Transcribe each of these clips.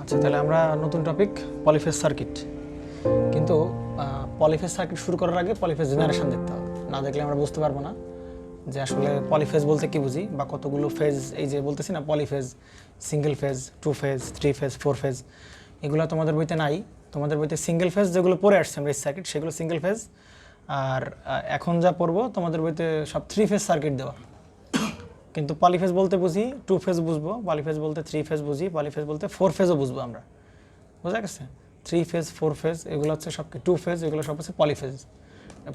আচ্ছা, তাহলে আমরা নতুন টপিক পলিফেজ সার্কিট। কিন্তু পলিফেজ সার্কিট শুরু করার আগে পলিফেজ জেনারেশন দেখতে হবে, না দেখলে আমরা বুঝতে পারবো না যে আসলে পলিফেজ বলতে কি বুঝি বা কতগুলো ফেজ। এই যে বলতেছি না polyphase, single phase, 2 phase, 3 phase, 4 phase, এগুলো তোমাদের বইতে নাই। তোমাদের বইতে সিঙ্গেল ফেজ যেগুলো পড়ে আসছে আমরা এই সার্কিট, সেগুলো সিঙ্গেল ফেজ। আর এখন যা পড়বো তোমাদের বইতে সব 3 ফেজ সার্কিট দেওয়া। কিন্তু পলিফেজ বলতে বুঝি 2 ফেজ বুঝবো, পলিফেজ বলতে 3 ফেজ বুঝি, পলিফেজ বলতে 4 ফেজও বুঝবো আমরা। বোঝা গেছে? 3 ফেজ, 4 ফেজ এগুলো হচ্ছে সব কি 2 ফেজ, এগুলো সব হচ্ছে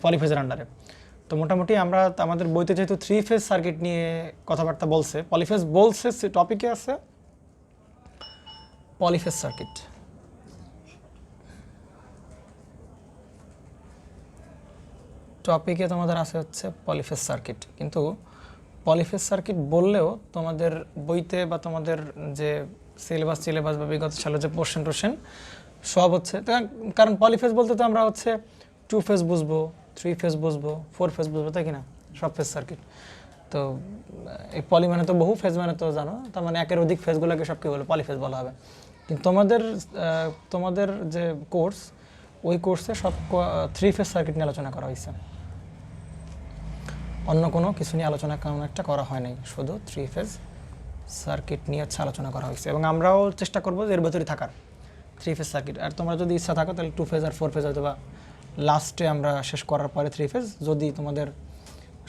পলিফেজের আন্ডারে। তো মোটামুটি আমরা আমাদের বইতে যেহেতু 3 ফেজ সার্কিট নিয়ে কথাবার্তা বলছে, পলিফেজ বলছে, টপিকে আছে পলিফেজ সার্কিট। টপিকে তোমাদের আছে হচ্ছে পলিফেজ সার্কিট। কিন্তু পলিফেজ সার্কিট বললেও তোমাদের বইতে বা তোমাদের যে সিলেবাস বা বিগত সালে যে টোশ্চেন সব হচ্ছে, কারণ পলিফেজ বলতে তো আমরা হচ্ছে 2 ফেজ বুঝবো, 3 ফেজ বুঝবো, 4 ফেজ বুঝবো, তাই কিনা? সব ফেজ সার্কিট। তো এই পলি মানে তো বহু, ফেজ মানে তো জানো, তার মানে একের অধিক ফেজগুলোকে সব কি বলে পলিফেজ বলা হবে। কিন্তু তোমাদের যে কোর্স, ওই কোর্সে সব 3 ফেজ সার্কিট নিয়ে আলোচনা করা হয়েছে, অন্য কোনো কিছু নিয়ে আলোচনা কেমন একটা করা হয় নাই, শুধু 3 ফেজ সার্কিট নিয়ে হচ্ছে আলোচনা করা হয়েছে। এবং আমরাও চেষ্টা করবো এর ভেতরে থাকার 3 ফেজ সার্কিট। আর তোমরা যদি ইচ্ছা থাকো তাহলে 2 ফেজ আর 4 ফেজ হয়তো বা লাস্টে আমরা শেষ করার পরে 3 ফেজ, যদি তোমাদের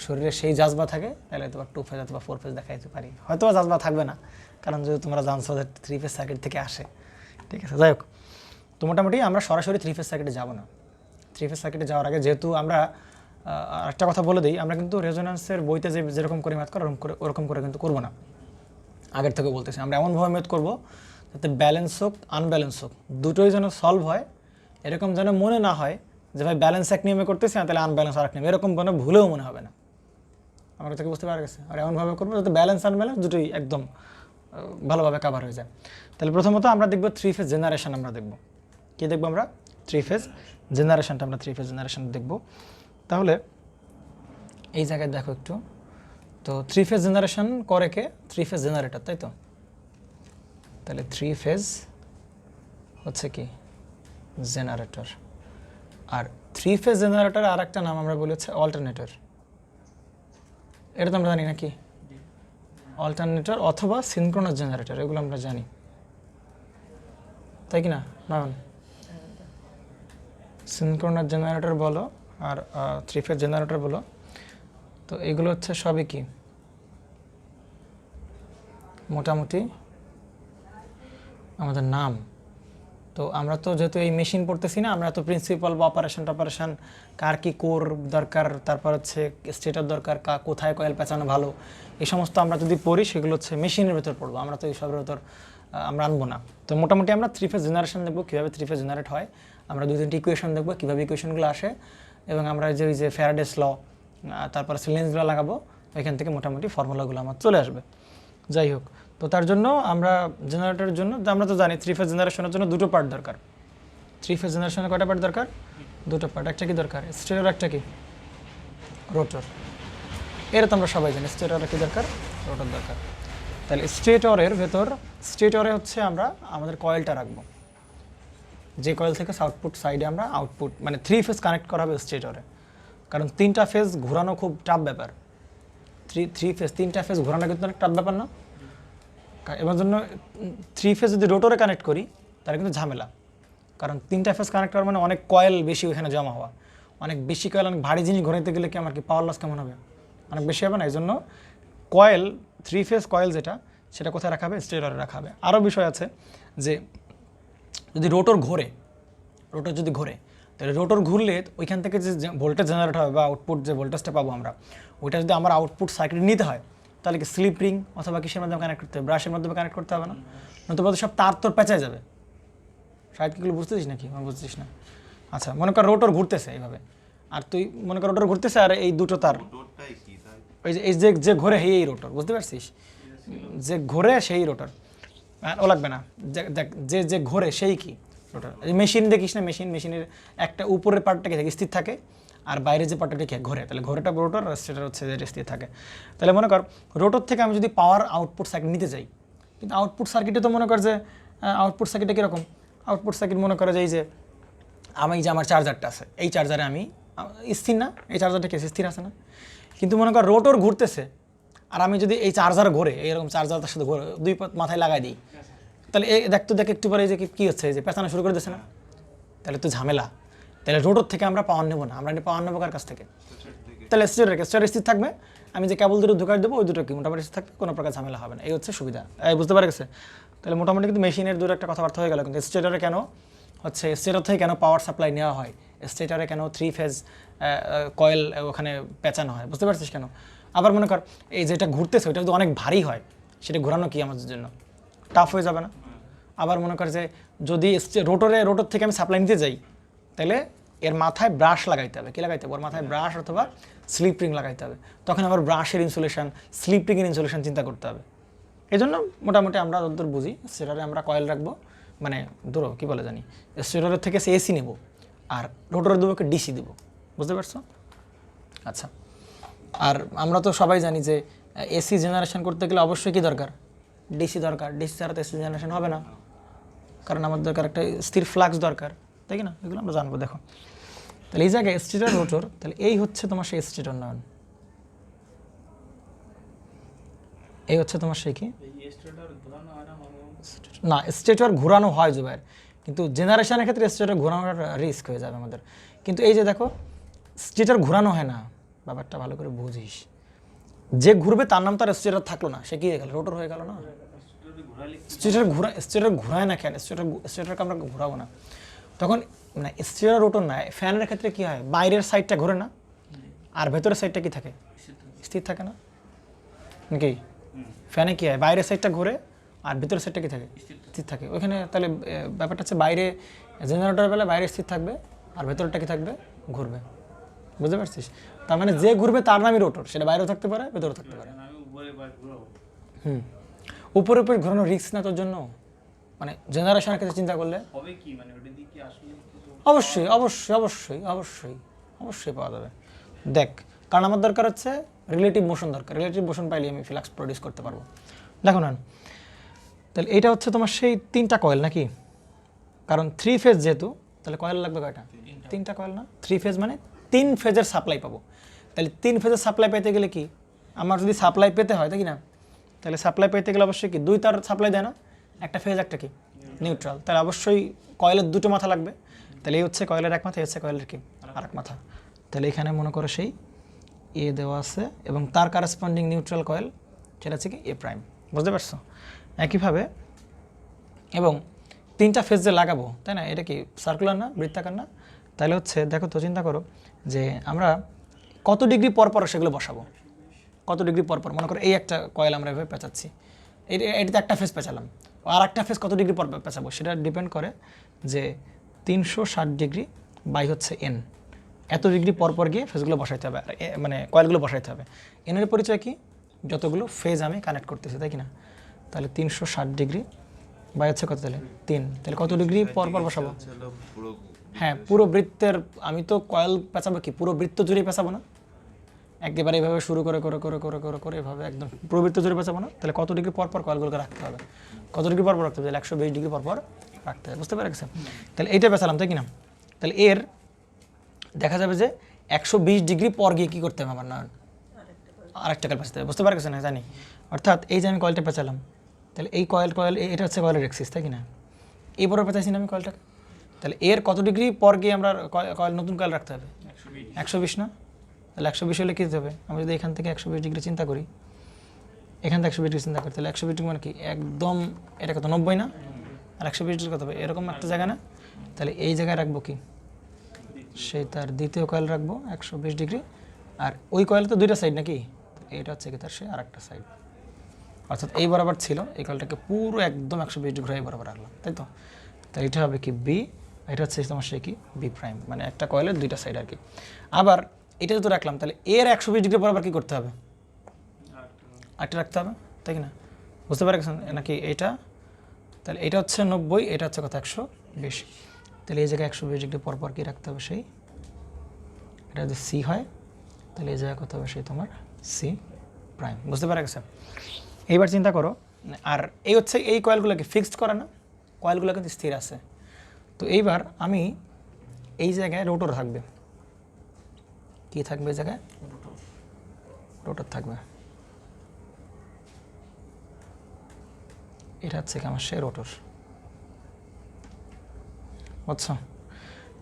শরীরে সেই জাজবা থাকে তাহলে হয়তো 2 ফেজ অথবা 4 ফেজ দেখাইতে পারি। হয়তো জাজবা থাকবে না, কারণ যদি তোমরা জানছো যে 3 ফেজ সার্কিট থেকে আসে। ঠিক আছে, যাই হোক, তো মোটামুটি আমরা সরাসরি 3 ফেজ সার্কিটে যাবো না। 3 ফেজ সার্কিটে যাওয়ার আগে যেহেতু আমরা একটা কথা বলে দিই, আমরা কিন্তু রেজোন্যান্সের বইতে যেরকম করে ম্যাথ করে ওরকম করে কিন্তু করবো না। আগের থেকে বলতেছি, আমরা এমনভাবে ম্যাথ করবো যাতে ব্যালেন্স হোক আনব্যালেন্স হোক দুটোই যেন সলভ হয়। এরকম যেন মনে না হয় যে ভাই ব্যালেন্স এক নিয়মে করতেছি না তাহলে আনব্যালেন্স আর এক নিয়মে, এরকম কোনো ভুলেও মনে হবে না। আমার থেকে বুঝতে পারা গেছে? আর এমনভাবে করবো যাতে ব্যালেন্স আনব্যালেন্স দুটোই একদম ভালোভাবে কাভার হয়ে যায়। তাহলে প্রথমত আমরা দেখবো 3 ফেজ জেনারেশন। আমরা দেখবো কী দেখবো? আমরা 3 ফেজ জেনারেশনটা আমরা 3 ফেজ জেনারেশন দেখবো। তাহলে এই জায়গায় দেখো একটু, তো 3 ফেজ জেনারেশন করে কে? 3 ফেজ জেনারেটর, তাই তো? তাহলে 3 ফেজ হচ্ছে কি জেনারেটর। আর 3 ফেজ জেনারেটর আর একটা নাম আমরা বলি হচ্ছে অল্টারনেটর। এটা তো আমরা জানি নাকি? অল্টারনেটর অথবা সিনক্রোনাস জেনারেটর, এগুলো আমরা জানি, তাই কি না? নয়ন, সিনক্রোনাস জেনারেটর বলো আর 3 ফেজ জেনারেটর বলো, তো এগুলো হচ্ছে সবই কি মোটামুটি আমাদের নাম। তো আমরা তো যেহেতু এই মেশিন পড়তেছি না, আমরা তো প্রিন্সিপাল বা অপারেশন কার কি কোর দরকার, তারপর হচ্ছে স্টেটর দরকার, কোথায় কয়েল পেঁচানো ভালো, এই সমস্ত আমরা যদি পড়ি সেগুলো হচ্ছে মেশিনের ভেতর পড়বো, আমরা তো এইসবের ভেতর আমরা আনবো না। তো মোটামুটি আমরা 3 ফেজ জেনারেশন দেখবো, কীভাবে 3 ফেজ জেনারেট হয়। আমরা 2-3টি ইকুয়েশন দেখবো, কীভাবে ইকুয়েশনগুলো আসে, এবং আমরা যে ওই যে ফ্যারাডেস ল, তারপর লেন্স ল লাগাবো, ওইখান থেকে মোটামুটি ফর্মুলাগুলো আমার চলে আসবে। যাই হোক, তো তার জন্য আমরা জেনারেটরের জন্য আমরা তো জানি 3 ফেজ জেনারেশনের জন্য 2টো পার্ট দরকার। 3 ফেজ জেনারেশনের কয়টা পার্ট দরকার? 2টো পার্ট। একটা কি দরকার? স্টেটর, একটা কি রোটর। এটা তো আমরা সবাই জানি, স্টেটরে কি দরকার? রোটর দরকার। তাহলে স্টেটরের ভেতর, স্টেটরে হচ্ছে আমরা আমাদের কয়েলটা রাখবো, যে কয়েল থেকে আউটপুট সাইডে আমরা আউটপুট মানে 3 ফেজ কানেক্ট করা হবে স্টেটরে। কারণ 3টা ফেজ ঘোরানো খুব টাফ ব্যাপার। 3টা ফেজ ঘোরানো কিন্তু অনেক টাফ ব্যাপার না? এবার জন্য 3 ফেজ যদি রোটরে কানেক্ট করি তাহলে কিন্তু ঝামেলা, কারণ 3টা ফেজ কানেক্ট করার মানে অনেক কয়েল বেশি ওইখানে জমা হওয়া, অনেক বেশি কয়েল, অনেক ভারী জিনিস ঘোরাইতে গেলে কি আমার কি পাওয়ার লস কেমন হবে? অনেক বেশি হবে না? এই জন্য কয়েল 3 ফেজ কয়েল যেটা, সেটা কোথায় রাখা হবে? স্টেটরে রাখা হবে। আরও বিষয় আছে যে যদি রোটর যদি ঘোরে তাহলে রোটর ঘুরলে ওইখান থেকে যে ভোল্টেজ জেনারেট হবে বা আউটপুট যে ভোল্টেজটা পাবো আমরা, ওইটা যদি আমার আউটপুট সার্কিট নিতে হয় তাহলে কি স্লিপ রিং অথবা কিসের মাধ্যমে কানেক্ট করতে হবে? ব্রাশের মাধ্যমে কানেক্ট করতে হবে না? নতুবা তো সব তার তোর পেঁচায় যাবে। শায়দ কিগুলো বুঝতেছিস নাকি? বুঝতেছিস না? আচ্ছা, মনে কর রোটর ঘুরতেছে এইভাবে, আর তুই মনে কর রোটর ঘুরতেছে আর এই দুটো তার, ওই যে এই যে ঘোরে এই রোটর, বুঝতে পারছিস? যে ঘোরে সেই রোটর, ও লাগবে না, যে ঘোরে সেই কি রোটর। মেশিন দেখিস না, মেশিনের একটা উপরের পার্টটা কি থাকে? স্থির থাকে, আর বাইরে যে পার্টটা কি ঘোরে, তাহলে ঘোরেটা রোটর আর সেটা হচ্ছে যে স্থির থাকে। তাহলে মনে কর রোটর থেকে আমি যদি পাওয়ার আউটপুট সার্কিট নিতে চাই, কিন্তু আউটপুট সার্কিটে তো মনে কর যে আউটপুট সার্কিটটা কীরকম? আউটপুট সার্কিট মনে করে যে এই যে আমি যে আমার চার্জারটা আছে, এই চার্জারে আমি স্থির না, এই চার্জারটা কেসে স্থির আছে না, কিন্তু মনে কর রোটর ঘুরতেছে, আর আমি যদি এই চার্জার ঘোরে এইরকম চার্জারটার সাথে ঘোরে দুই মাথায় লাগাই দিই, তাহলে এই দেখ একটু পরে যে কী হচ্ছে, এই যে পেঁচানো শুরু করে দিচ্ছে না, তাহলে তো ঝামেলা। তাহলে রোটর থেকে আমরা পাওয়ার নেবো না, আমরা পাওয়ার নেবো কার কাছ থেকে? তাহলে স্টেটর স্থির থাকবে, আমি যে কেবল দুটো ঢুকাই দেবো ওই দুটো কি মোটামুটি থাকবে, কোনো প্রকার ঝামেলা হবে না। এই হচ্ছে সুবিধা, বুঝতে পারা গেছে? তাহলে মোটামুটি কিন্তু মেশিনের দূরে একটা কথাবার্তা হয়ে গেল। কিন্তু স্টেটরে কেন হচ্ছে, স্টেটর থেকে কেন পাওয়ার সাপ্লাই নেওয়া হয়, স্টেটরে কেন 3 ফেজ কয়েল ওখানে পেঁচানো হয়, বুঝতে পারছিস কেন? আবার মনে কর এই যেটা ঘুরতেছে ওইটা যদি অনেক ভারী হয়, সেটা ঘোরানো কি আমাদের জন্য টাফ হয়ে যাবে না? আবার মনে কর যে যদি রোটর থেকে আমি সাপ্লাই নিতে যাই, তাহলে এর মাথায় ব্রাশ লাগাইতে হবে। কী লাগাইতে হবে? ওর মাথায় ব্রাশ অথবা স্লিপ রিং লাগাইতে হবে। তখন আবার ব্রাশের ইনসুলেশন, স্লিপ রিংয়ের ইনসুলেশন চিন্তা করতে হবে। এই জন্য মোটামুটি আমরা যতদূর বুঝি স্টেটরে আমরা কয়েল রাখবো, মানে ধরো কী বলে জানি, স্টেটরের থেকে সে এসি নেব আর রোটরের দুটোকে ডিসি দেবো, বুঝতে পারছো? আচ্ছা, আর আমরা তো সবাই জানি যে এসি জেনারেশন করতে গেলে অবশ্যই কী দরকার? ডিসি দরকার। ডিসি ছাড়া তো এসি জেনারেশন হবে না, কারণ আমাদের দরকার একটা স্থির ফ্লাক্স দরকার, তাই কি না? এগুলো আমরা জানবো। দেখো তাহলে এই জায়গায় স্টেটর রোটর, তাহলে এই হচ্ছে তোমার সেই স্টেটর নয়ন, এই হচ্ছে তোমার সেই কি না, স্টেটর ঘোরানো হয় জুবাইর, কিন্তু জেনারেশনের ক্ষেত্রে স্টেটর ঘোরানোর রিস্ক হয়ে যাবে আমাদের। কিন্তু এই যে দেখো স্টেটর ঘোরানো হয় না, ব্যাপারটা ভালো করে বুঝিস। যে ঘুরবে তার নাম তার স্টেটর থাকলো না, সে কি হয়ে গেল? রোটর হয়ে গেল না। স্টেটর ঘোরায় না কেন? স্টেটরকে আমরা ঘোরাবো না তখন, মানে স্টেটর রোটর না। ফ্যানের ক্ষেত্রে কি হয়? বাইরের সাইডটা ঘোরে না, আর ভেতরের সাইডটা কি থাকে? স্থির থাকে না নাকি? ফ্যানে কি হয়? বাইরের সাইডটা ঘোরে আর ভেতরের সাইডটা কি থাকে? স্থির থাকে। ওইখানে তাহলে ব্যাপারটা হচ্ছে বাইরে জেনারেটর বেলা বাইরে স্থির থাকবে আর ভেতরটা কি থাকবে? ঘুরবে, বুঝতে পারছিস? তার মানে যে ঘুরবে তার নামই রোটর, সেটা বাইরেও থাকতে পারে ভেতরেও থাকতে পারে। উপরে ঘোরানো রিস্ক না তোর জন্য, মানে জেনারেশনের ক্ষেত্রে চিন্তা করলে অবশ্যই অবশ্যই অবশ্যই অবশ্যই অবশ্যই পাওয়া যাবে। দেখ, কারণ আমার দরকার হচ্ছে রিলেটিভ মোশন দরকার, রিলেটিভ মোশন পাইলে আমি ফ্লাক্স প্রডিউস করতে পারবো। দেখো না, তাহলে এইটা হচ্ছে তোমার সেই 3টা কয়েল নাকি? কারণ 3 ফেজ যেহেতু, তাহলে কয়েল লাগবে কয়টা? 3টা কয়েল না? 3 ফেজ মানে 3 ফেজের সাপ্লাই পাবো। তাহলে 3 ফেজের সাপ্লাই পেতে গেলে কি, আমার যদি সাপ্লাই পেতে হয়, তাই কি না? তাহলে সাপ্লাই পেতে গেলে অবশ্যই কি 2 তার সাপ্লাই দেয় না, একটা ফেজ একটা কি নিউট্রাল, তাহলে অবশ্যই কয়েলের 2টো মাথা লাগবে। তাহলে এই হচ্ছে কয়েলের এক মাথা, এই হচ্ছে কয়েলের কি আর এক মাথা। তাহলে এখানে মনে করো সেই এ দেওয়া আছে এবং তার কারেসপন্ডিং নিউট্রাল কয়েল সেটা হচ্ছে কি এ প্রাইম, বুঝতে পারছো? একইভাবে এবং 3টা ফেজ যে লাগাবো, তাই না? এটা কি সার্কুলার না, বৃত্তাকার না? তাহলে হচ্ছে দেখো তো, চিন্তা করো যে আমরা কত ডিগ্রি পর পর সেগুলো বসাবো, কত ডিগ্রি পর পর। মনে করো এই একটা কয়েল আমরা এভাবে পেঁচাচ্ছি, এটাতে একটা ফেজ পেঁচালাম, আর একটা ফেজ কত ডিগ্রি পর পেঁচাবো সেটা ডিপেন্ড করে যে 360 ডিগ্রি বাই হচ্ছে এন, এত ডিগ্রি পর পর গিয়ে ফেজগুলো বসাইতে হবে, মানে কয়েলগুলো বসাইতে হবে। এনের পরিচয় কি? যতগুলো ফেজ আমি কানেক্ট করতেছি, তাই কি না? তাহলে 360 ডিগ্রি বাই হচ্ছে কত, তাহলে 3, তাহলে কত ডিগ্রি পর পর বসাবো? হ্যাঁ, পুরো বৃত্তের। আমি তো কয়েল পেঁচাবো কি পুরো বৃত্ত জুড়ে পেঁচাবো না, একেবারে এইভাবে শুরু করে করে করে করে করে করে এভাবে একদম পুরো বৃত্ত জুড়ে পেঁচাবো না। তাহলে কত ডিগ্রি পর পর কয়েলগুলোকে রাখতে হবে? কত ডিগ্রি পর পর রাখতে হবে? 120 ডিগ্রি পর পর রাখতে হবে, বুঝতে পেরেছেন? তাহলে এইটা পেঁচালাম, তাই কি না? তাহলে এর দেখা যাবে যে 120 ডিগ্রি পর গিয়ে কী করতে হবে আমার? না, আরেকটা কয়েল পেঁচাতে হবে, বুঝতে পারছেন না? জানি। অর্থাৎ এই যে আমি কয়েলটা পেঁচালাম, তাহলে এই কয়েল এটা হচ্ছে কয়েলের এক্সিস, তাই কি না? এই বড় পেঁচাইছি না আমি কয়েলটাকে, তাহলে এর কত ডিগ্রি পর গিয়ে আমরা কয়েল নতুন কয়েল রাখতে হবে? 120 না? তাহলে 120 হলে কী হবে? আমরা যদি এখান থেকে 120 ডিগ্রি চিন্তা করি, এখান থেকে 120 ডিগ্রি চিন্তা করি, তাহলে 120 ডিগ্রি মানে কি একদম এটা কত 90 না? আর 120 ডিগ্রি কত হবে? এরকম একটা জায়গা না? তাহলে এই জায়গায় রাখবো কি সেই তার দ্বিতীয় কয়েল রাখবো 120 ডিগ্রি, আর ওই কয়েল তো 2টা সাইড নাকি? এইটা হচ্ছে কি তার সে আর একটা সাইড, অর্থাৎ এই বরাবর ছিল, এই কয়েলটাকে পুরো একদম 120 ডিগ্রি ঘুরে বরাবর রাখলাম, তাই তো? তাই এটা হবে কি বি, এটা হচ্ছে তোমার সে কি বি প্রাইম, মানে একটা কয়েলের 2টা সাইড আর কি। আবার এটা তো রাখলাম, তাহলে এর 120 ডিগ্রি বরাবর কী করতে হবে? আরেকটা রাখতে হবে, তাই কি না? বুঝতে পারছেন নাকি? এইটা তাহলে এটা হচ্ছে 90, এটা হচ্ছে কত 120, তাহলে এই জায়গায় 120 ডিগ্রি পর পর কী রাখতে হবে? সেই এটা যদি সি হয় তাহলে এই জায়গায় কত হবে? সেই তোমার সি প্রাইম, বুঝতে পারা গেছে? এইবার চিন্তা করো, আর এই হচ্ছে এই কয়েলগুলোকে ফিক্সড করে না, কয়েলগুলো কিন্তু স্থির আছে। তো এইবার আমি এই জায়গায় রোটর থাকবে, কি থাকবে এই জায়গায়? রোটর থাকবে। এটা হচ্ছে কি আমার সেই রোটর, আচ্ছা।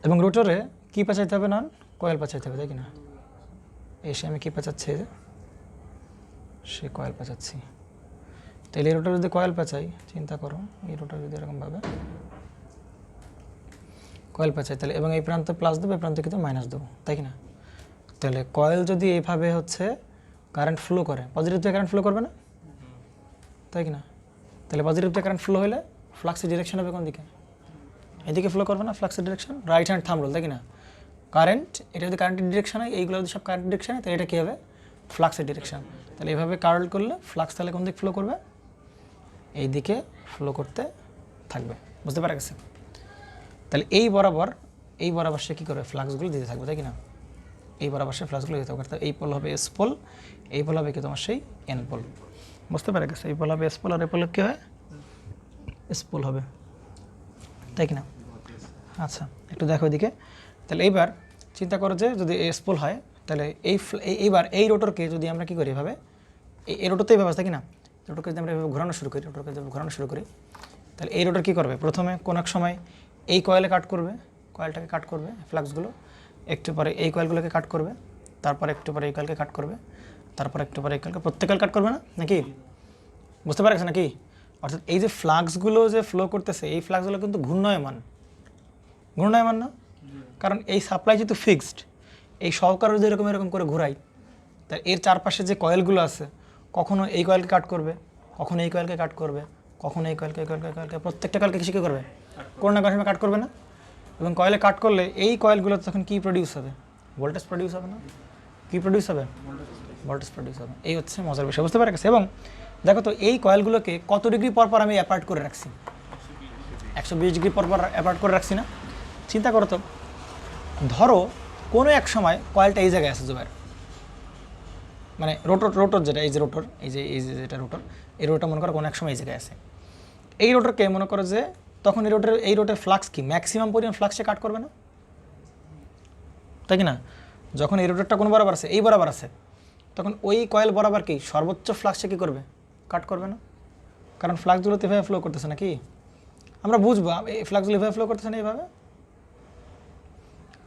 এবং রোটরে কী পেঁচাইতে হবে? না কয়েল পেঁচাইতে হবে, তাই কি না? এসে আমি কী পেঁচাচ্ছি? সে কয়েল পেঁচাচ্ছি। তাহলে এই রোটর যদি কয়েল পেঁচাই, চিন্তা করো এই রোটর যদি এরকমভাবে কয়েল পেঁচাই, তাহলে এবং এই প্রান্তে প্লাস দেবো, এই প্রান্তে কিন্তু মাইনাস দেবো, তাই কি না? তাহলে কয়েল যদি এইভাবে হচ্ছে কারেন্ট ফ্লো করে, পজিটিভ দিয়ে কারেন্ট ফ্লো করবে না, তাই কি না? তাহলে পজিটিভ দিয়ে কারেন্ট ফ্লো হলে ফ্লাক্সের ডিরেকশন হবে কোন দিকে? এদিকে ফ্লো করবে না, ফ্লাক্সের direction right hand thumb rule, তাই কি না? কারেন্ট, এটা যদি কারেন্টের ডিরেকশন হয়, এইগুলো যদি সব কারেন্ট ডিরেকশন হয়, তাহলে এটা কী হবে? ফ্লাক্সের ডিরেকশন। তাহলে এইভাবে কার্ল করলে ফ্লাক্স তাহলে কোন দিকে ফ্লো করবে? এই দিকে ফ্লো করতে থাকবে, বুঝতে পারা গেছে? তাহলে এই বরাবর সে কী করবে? ফ্লাক্সগুলো দিতে থাকবে, তাই কি না? এই বরাবর সে ফ্লাক্সগুলো দিতে থাকবে। এই পোল হবে এস পোল, এই পোল হবে কি তোমার সেই এন পোল, বুঝতে পারা গেছে? এই পোল হবে এস পোল আর এই পোল কী হয়? এস পোল হবে, তাই কি না? আচ্ছা, একটু দেখো এদিকে। তাহলে এইবার চিন্তা করো যে যদি এস পোল হয়, তাহলে এইবার এই রোটরকে যদি আমরা কী করি এভাবে, এই রোটর তো এইভাবে আছে, তাই কি না? রোটরকে যদি আমরা এভাবে ঘোরানো শুরু করি, তাহলে এই রোটর কী করবে? প্রথমে কোনো এক সময় এই কয়েলে কাট করবে, কয়েলটাকে কাট করবে, ফ্লাক্সগুলো একটু পরে এই কয়েলগুলোকে কাট করবে, তারপর একটু পরে এই কয়েলকে কাট করবে, তারপর একটু পরে এই কয়েলকে, প্রত্যেক কয়েল কাট করবে না নাকি? বুঝতে পারছে নাকি? অর্থাৎ এই যে ফ্লাক্সগুলো যে ফ্লো করতেছে, এই ফ্লাক্সগুলো কিন্তু ঘূর্ণায়মান না, কারণ এই সাপ্লাই যেহেতু ফিক্সড, এই সহকারে যদি এরকম করে ঘোরাই, তাই এর চারপাশে যে কয়েলগুলো আছে, কখনো এই কয়েলকে কাট করবে, কখনো এই কয়েলকে কাট করবে, কখনো এই কয়েলকে প্রত্যেকটা কয়েলকে কিছু কী করবে? কোনো না কোনো সময় কাট করবে না? এবং কয়েলে কাট করলে এই কয়েলগুলো তখন কী প্রডিউস হবে? ভোল্টেজ প্রডিউস হবে না? কী প্রডিউস হবে? ভোল্টেজ প্রডিউস হবে। এই হচ্ছে মজার বিষয়, বুঝতে পারা গেছে? এবং দেখো তো এই কয়েলগুলোকে কত ডিগ্রি পর আমি অ্যাপার্ট করে রাখছি? 120 ডিগ্রি পর অ্যাপার্ট করে রাখছি না? চিন্তা করো তো, ধরো কোনো এক সময় কয়েলটা এই জায়গায় আছে জুবাইর, মানে রোটর যেটা, এই যে রোটর, যেটা রোটর, এই রোটর মনে করো কোনো এক সময় এই জায়গায় আছে। এই রোটরকে মনে করো যে তখন এই রোটের ফ্লাক্স কি ম্যাক্সিমাম পরিমাণ ফ্লাক্সে কাট করবে না, তাই কি না? যখন এই রোটরটা কোন বরাবর আছে? এই বরাবর আছে, তখন ওই কয়েল বরাবর কি সর্বোচ্চ ফ্লাক্সে কী করবে? কাট করবে না? কারণ ফ্লাক্সগুলো তো এভাবে ফ্লো করতেছে নাকি? আমরা বুঝবো এই ফ্লাক্সগুলো এভাবে ফ্লো করতেছে না, এইভাবে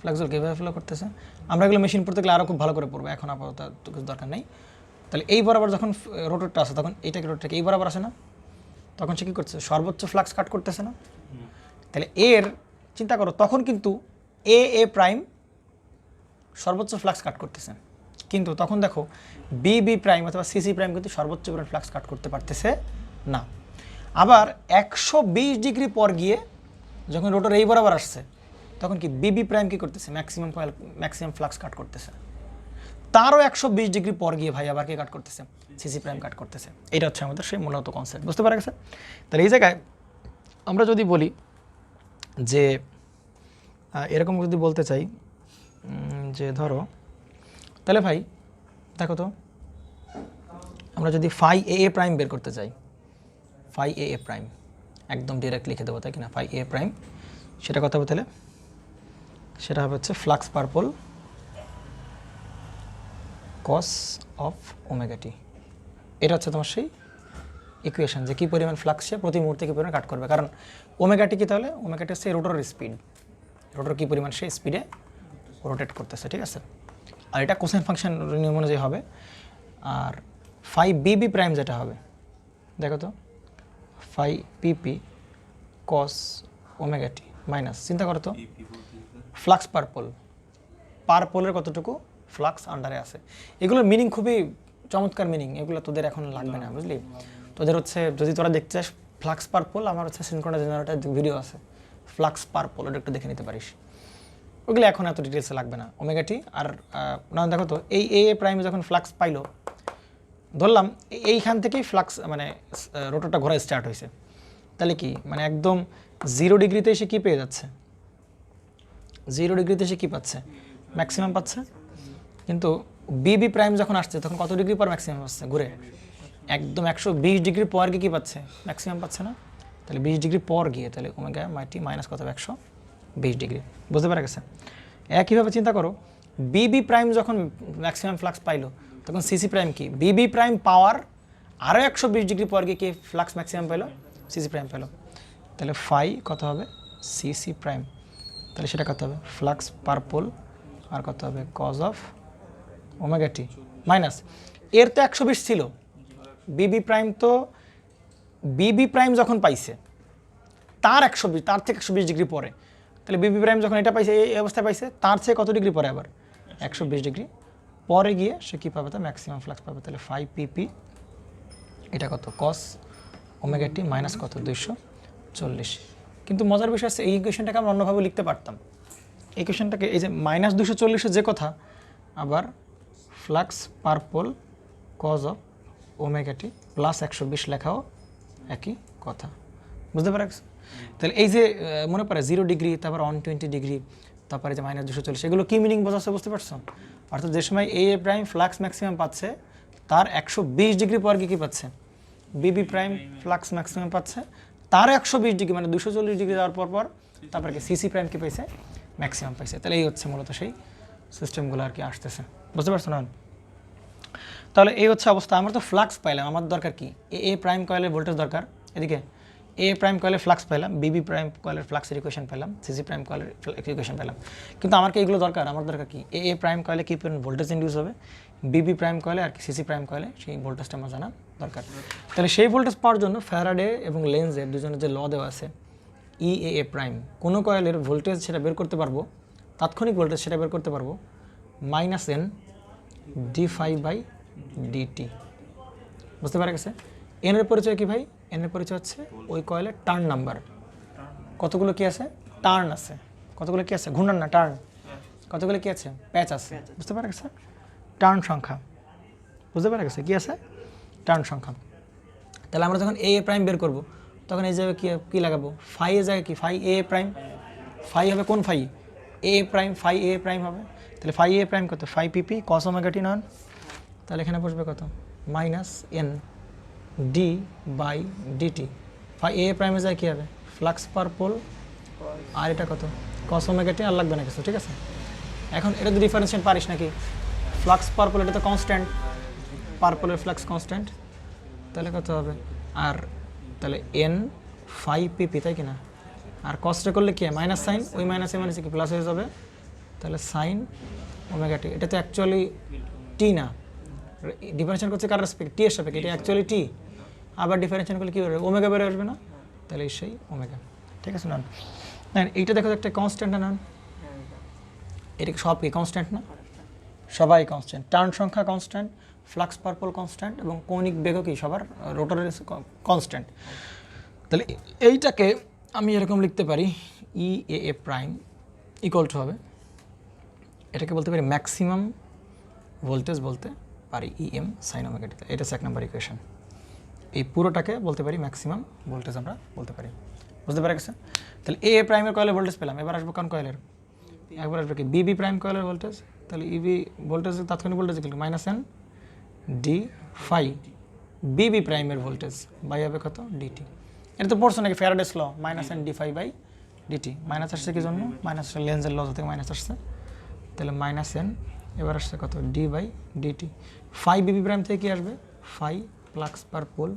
ফ্লাক্সগুলো কীভাবে ফ্লো করতেছে। আমরা এগুলো মেশিন পড়তে গেলে আরও খুব ভালো করে পড়বো, এখন আপাতত কিছু দরকার নেই। তাহলে এই বরাবর যখন রোটরটা আছে, তখন রোটরটাকে এই বরাবর আসে না, তখন সে কী করছে? সর্বোচ্চ ফ্লাক্স কাট করতেছে না? তাহলে এর চিন্তা করো, তখন কিন্তু এ প্রাইম সর্বোচ্চ ফ্লাক্স কাট করতেছে, কিন্তু তখন দেখো বি প্রাইম অথবা সিসি প্রাইম কিন্তু সর্বোচ্চ পরিমাণ ফ্লাক্স কাট করতে পারতেছে না। আবার 120 ডিগ্রি পর গিয়ে যখন রোটর এই বরাবর আসছে, তখন কি বিবি প্রাইম কী করতেছে? ম্যাক্সিমাম ফ্লাক্স কাট করতেছে। তারও 120 ডিগ্রি পর গিয়ে ভাই আবার কে কাট করতেছে? সিসি প্রাইম কাট করতেছে। এটা হচ্ছে আমাদের সেই মূলত কনসেপ্ট, বুঝতে পারা গেছে? তাহলে এই জায়গায় আমরা যদি বলি যে এরকম যদি বলতে চাই যে ধরো, তাহলে ভাই দেখো তো, আমরা যদি ফাই এ প্রাইম বের করতে চাই, ফাই এ প্রাইম একদম ডিরেক্ট লিখে দেবো, তাই কিনা? ফাই এ প্রাইম, সেটা কথা হবে তাহলে সেটা হবে হচ্ছে flux per pole cos of omega T. এটা হচ্ছে তোমার সেই ইকুয়েশন, যে কী পরিমাণ ফ্লাক্স সে প্রতি মুহূর্তে কী পরিমাণ কাট করবে। কারণ ওমেগা টি কী? তাহলে ওমেগা টি হচ্ছে রোটরের স্পিড, রোটর কী পরিমাণ সে স্পিডে রোটেট করতেছে, ঠিক আছে? আর এটা কোসাইন ফাংশন নিয়ম অনুযায়ী হবে। আর ফাই বিবি প্রাইম যেটা হবে, দেখো তো, ফাই পিপি কস ওমেগা টি মাইনাস, চিন্তা করো তো, ফ্লাক্স পার পোলের কতটুকু ফ্লাক্স আন্ডারে আছে। এগুলোর মিনিং খুবই চমৎকার মিনিং, এগুলো তোদের এখন লাগবে না, বুঝলি? তোদের হচ্ছে যদি তোরা দেখতে চাস ফ্লাক্স পার পোল, আমার হচ্ছে সিনক্রোনাস জেনারেটর ভিডিও আছে ফ্লাক্স পার পোল, ওটা একটু দেখে নিতে পারিস। ওগুলো এখন এত ডিটেলসে লাগবে না। ওমেগা টি আর না, দেখো তো এই এ প্রাইমে যখন ফ্লাক্স পাইলো, ধরলাম এইখান থেকেই ফ্লাক্স মানে রোটরটা ঘোরা স্টার্ট হয়েছে, তাহলে কি মানে একদম 0 ডিগ্রিতে এসে কী পেয়ে যাচ্ছে? 0 ডিগ্রিতে এসে কী পাচ্ছে? ম্যাক্সিমাম পাচ্ছে। কিন্তু বিবি প্রাইম যখন আসছে, তখন কত ডিগ্রি পর ম্যাক্সিমাম আসছে ঘুরে? একদম 120 ডিগ্রি পর গিয়ে কী পাচ্ছে? ম্যাক্সিমাম পাচ্ছে না? তাহলে 20 ডিগ্রি পর গিয়ে তাহলে ওমেগা মাইটি মাইনাস কত হবে 120 ডিগ্রি। বুঝতে পারা গেছে? একইভাবে চিন্তা করো বিবি প্রাইম যখন ম্যাক্সিমাম ফ্লাক্স পাইলো তখন সিসি প্রাইম কি বিবি প্রাইম পাওয়ার আরও 120 ডিগ্রি পর গিয়ে কি ফ্লাক্স ম্যাক্সিমাম পেলো সিসি প্রাইম পেলো। তাহলে ফাই কত হবে সিসি প্রাইম, তাহলে সেটা কত হবে ফ্লাক্স পার পোল আর কত হবে cos of omega t minus এর তো 120 ছিল বিবি প্রাইম, তো বিবি প্রাইম যখন পাইছে তার 120 তার থেকে 120 ডিগ্রি পরে, তাহলে বিবি প্রাইম যখন এটা পাইছে এই অবস্থায় পাইছে তার থেকে কত ডিগ্রি পরে আবার 120 ডিগ্রি পরে গিয়ে সে কী পাবে, তো ম্যাক্সিমাম ফ্লাক্স পাবে। তাহলে 5 পিপি এটা কত কস ওমেগা টি মাইনাস কত 240। কিন্তু মজার বিষয় আছে এই ইকুয়েশনটাকে আমরা অন্যভাবে লিখতে পারতাম। এই ইকুয়েশনটাকে এই যে মাইনাস 240 যে কথা আবার flux per pole cos of omega t plus 120 লেখাও একই কথা। বুঝতে পারছ? তাহলে এই যে মনে পড়ে 0 ডিগ্রি তারপর 120 ডিগ্রি তারপরে যে মাইনাস 240 এগুলো কী মিনিং বোঝাচ্ছে বুঝতে পারছো? অর্থাৎ যে সময় এ প্রাইম ফ্লাক্স ম্যাক্সিমাম পাচ্ছে তার 120 ডিগ্রি পর কি পাচ্ছে বিবি প্রাইম ফ্লাক্স ম্যাক্সিমাম পাচ্ছে তার 120 ডিগ্রি মানে 240 ডিগ্রি যাওয়ার পর তারপরে কি সিসি প্রাইম কি পাইছে ম্যাক্সিমাম পাইছে। তাহলে এই হচ্ছে মূলত সেই সিস্টেমগুলো আর কি আসতেছে। বুঝতে পারছো না? তাহলে এই হচ্ছে অবস্থা। আমরা তো ফ্লাক্স পাইলাম, আমার দরকার কি এ প্রাইম কয়েলের ভোল্টেজ দরকার, এদিকে এ প্রাইম কয়েলের ফ্লাক্স পেলাম, বিবি প্রাইম কয়েলের ফ্লাক্সের ইকুয়েশন পেলাম, সিসি প্রাইম কয়েলের ইকুয়েশন পেলাম। কিন্তু আমার কি এগুলো দরকার? আমার দরকার কি এ প্রাইম কয়েলে কী পরিমাণ ভোল্টেজ ইন্ডিউস হবে, বিবি প্রাইম কয়েলে আর কি সিসি প্রাইম কয়েলে সেই ভোল্টেজটা আমার জানা দরকার। তাহলে সেই ভোল্টেজ পাওয়ার জন্য ফ্যারাডে এবং লেন্সের দুজনের যে ল দেওয়া আছে ই এ প্রাইম, কোনো কয়েলের ভোল্টেজ সেটা বের করতে পারবো, তাৎক্ষণিক ভোল্টেজ সেটা বের করতে পারবো minus N d phi by d t. বুঝতে পারা গেছে? এনের পরিচয় কি ভাই? এনের পরিচয় হচ্ছে ওই কয়েলের টার্ন নাম্বার, কতগুলো কি আছে টার্ন আছে, কতগুলো কি আছে ঘূর্ণন না টার্ন, কতগুলো কি আছে প্যাচ আছে। বুঝতে পারা গেছে? টার্ন সংখ্যা। বুঝতে পারা গেছে? কি আছে টার্ন সংখ্যা। তাহলে আমরা যখন এ প্রাইম বের করব তখন এই জায়গায় কী লাগাবো ফাই এর জায়গায় কি ফাই এ প্রাইম, ফাই হবে কোন ফাই এ প্রাইম, ফাই এ প্রাইম হবে। তাহলে ফাই এ প্রাইম কত 5 পিপি কস ওমেগা টি নন, তাহলে এখানে বসবে কত minus N D by DT. Phi A প্রাইমে যায় কী হবে ফ্লাক্স পার পোল আর এটা কত কস ওমেগা টি আর লাগবে না কিছু। ঠিক আছে, এখন এটা তো ডিফারেন্সিয়েট পারিস নাকি ফ্লাক্স পার পোল এটা তো কনস্ট্যান্ট, পার পোলের ফ্লাক্স কনস্ট্যান্ট, তাহলে কত হবে আর তাহলে এন 5 পিপি তাই কিনা, আর কসটা করলে কি মাইনাস সাইন ওই মাইনাসে মাইনাসে কি প্লাস হয়ে যাবে, তাহলে সাইন ওমেগা টি। এটা তো অ্যাকচুয়ালি টি না, ডিফারেন্সিয়েট করছে কার রেসপেক্ট টি এর সাপেক্ষে, এটা অ্যাকচুয়ালি টি, আবার ডিফারেন্সিয়েট করলে কী হবে ওমেগা বেড়ে আসবে না, তাহলে সেই ওমেগা। ঠিক আছে না? এইটা দেখো একটা কনস্ট্যান্ট না, এটা সব কি কনস্ট্যান্ট না, সবাই কনস্ট্যান্ট, টার্ন সংখ্যা constant, flux per pole constant এবং কৌণিক বেগও কি সবার রোটারের কনস্ট্যান্ট। তাহলে এইটাকে আমি এরকম লিখতে পারি ই এ প্রাইম ইকুয়াল টু হবে, এটাকে বলতে পারি ম্যাক্সিমাম ভোল্টেজ বলতে পারি E M sine omega T. এটা 1 নম্বর ইকুয়েশন। এই পুরোটাকে বলতে পারি ম্যাক্সিমাম ভোল্টেজ আমরা বলতে পারি। বুঝতে পারা গেছে? তাহলে এ প্রাইমের কয়েলের ভোল্টেজ পেলাম, এবার আসবো কোন কয়েলের, একবার আসবে কি বিবি প্রাইম কয়েলের ভোল্টেজ, তাহলে ইবি ভোল্টেজ তাৎক্ষণিক ভোল্টেজ কি মাইনাস এন ডি ফাই বিবি প্রাইমের ভোল্টেজ বাই হবে কত ডিটি। এটা তো পড়ছো নাকি Faraday's law minus N d phi by d t, minus আসছে কি জন্য মাইনাস লেন্সের ল থেকে মাইনাস আসছে, তাহলে মাইনাস এন এবার আসছে কত d by DT. Phi b b prime থেকে কি আসবে phi flux per pole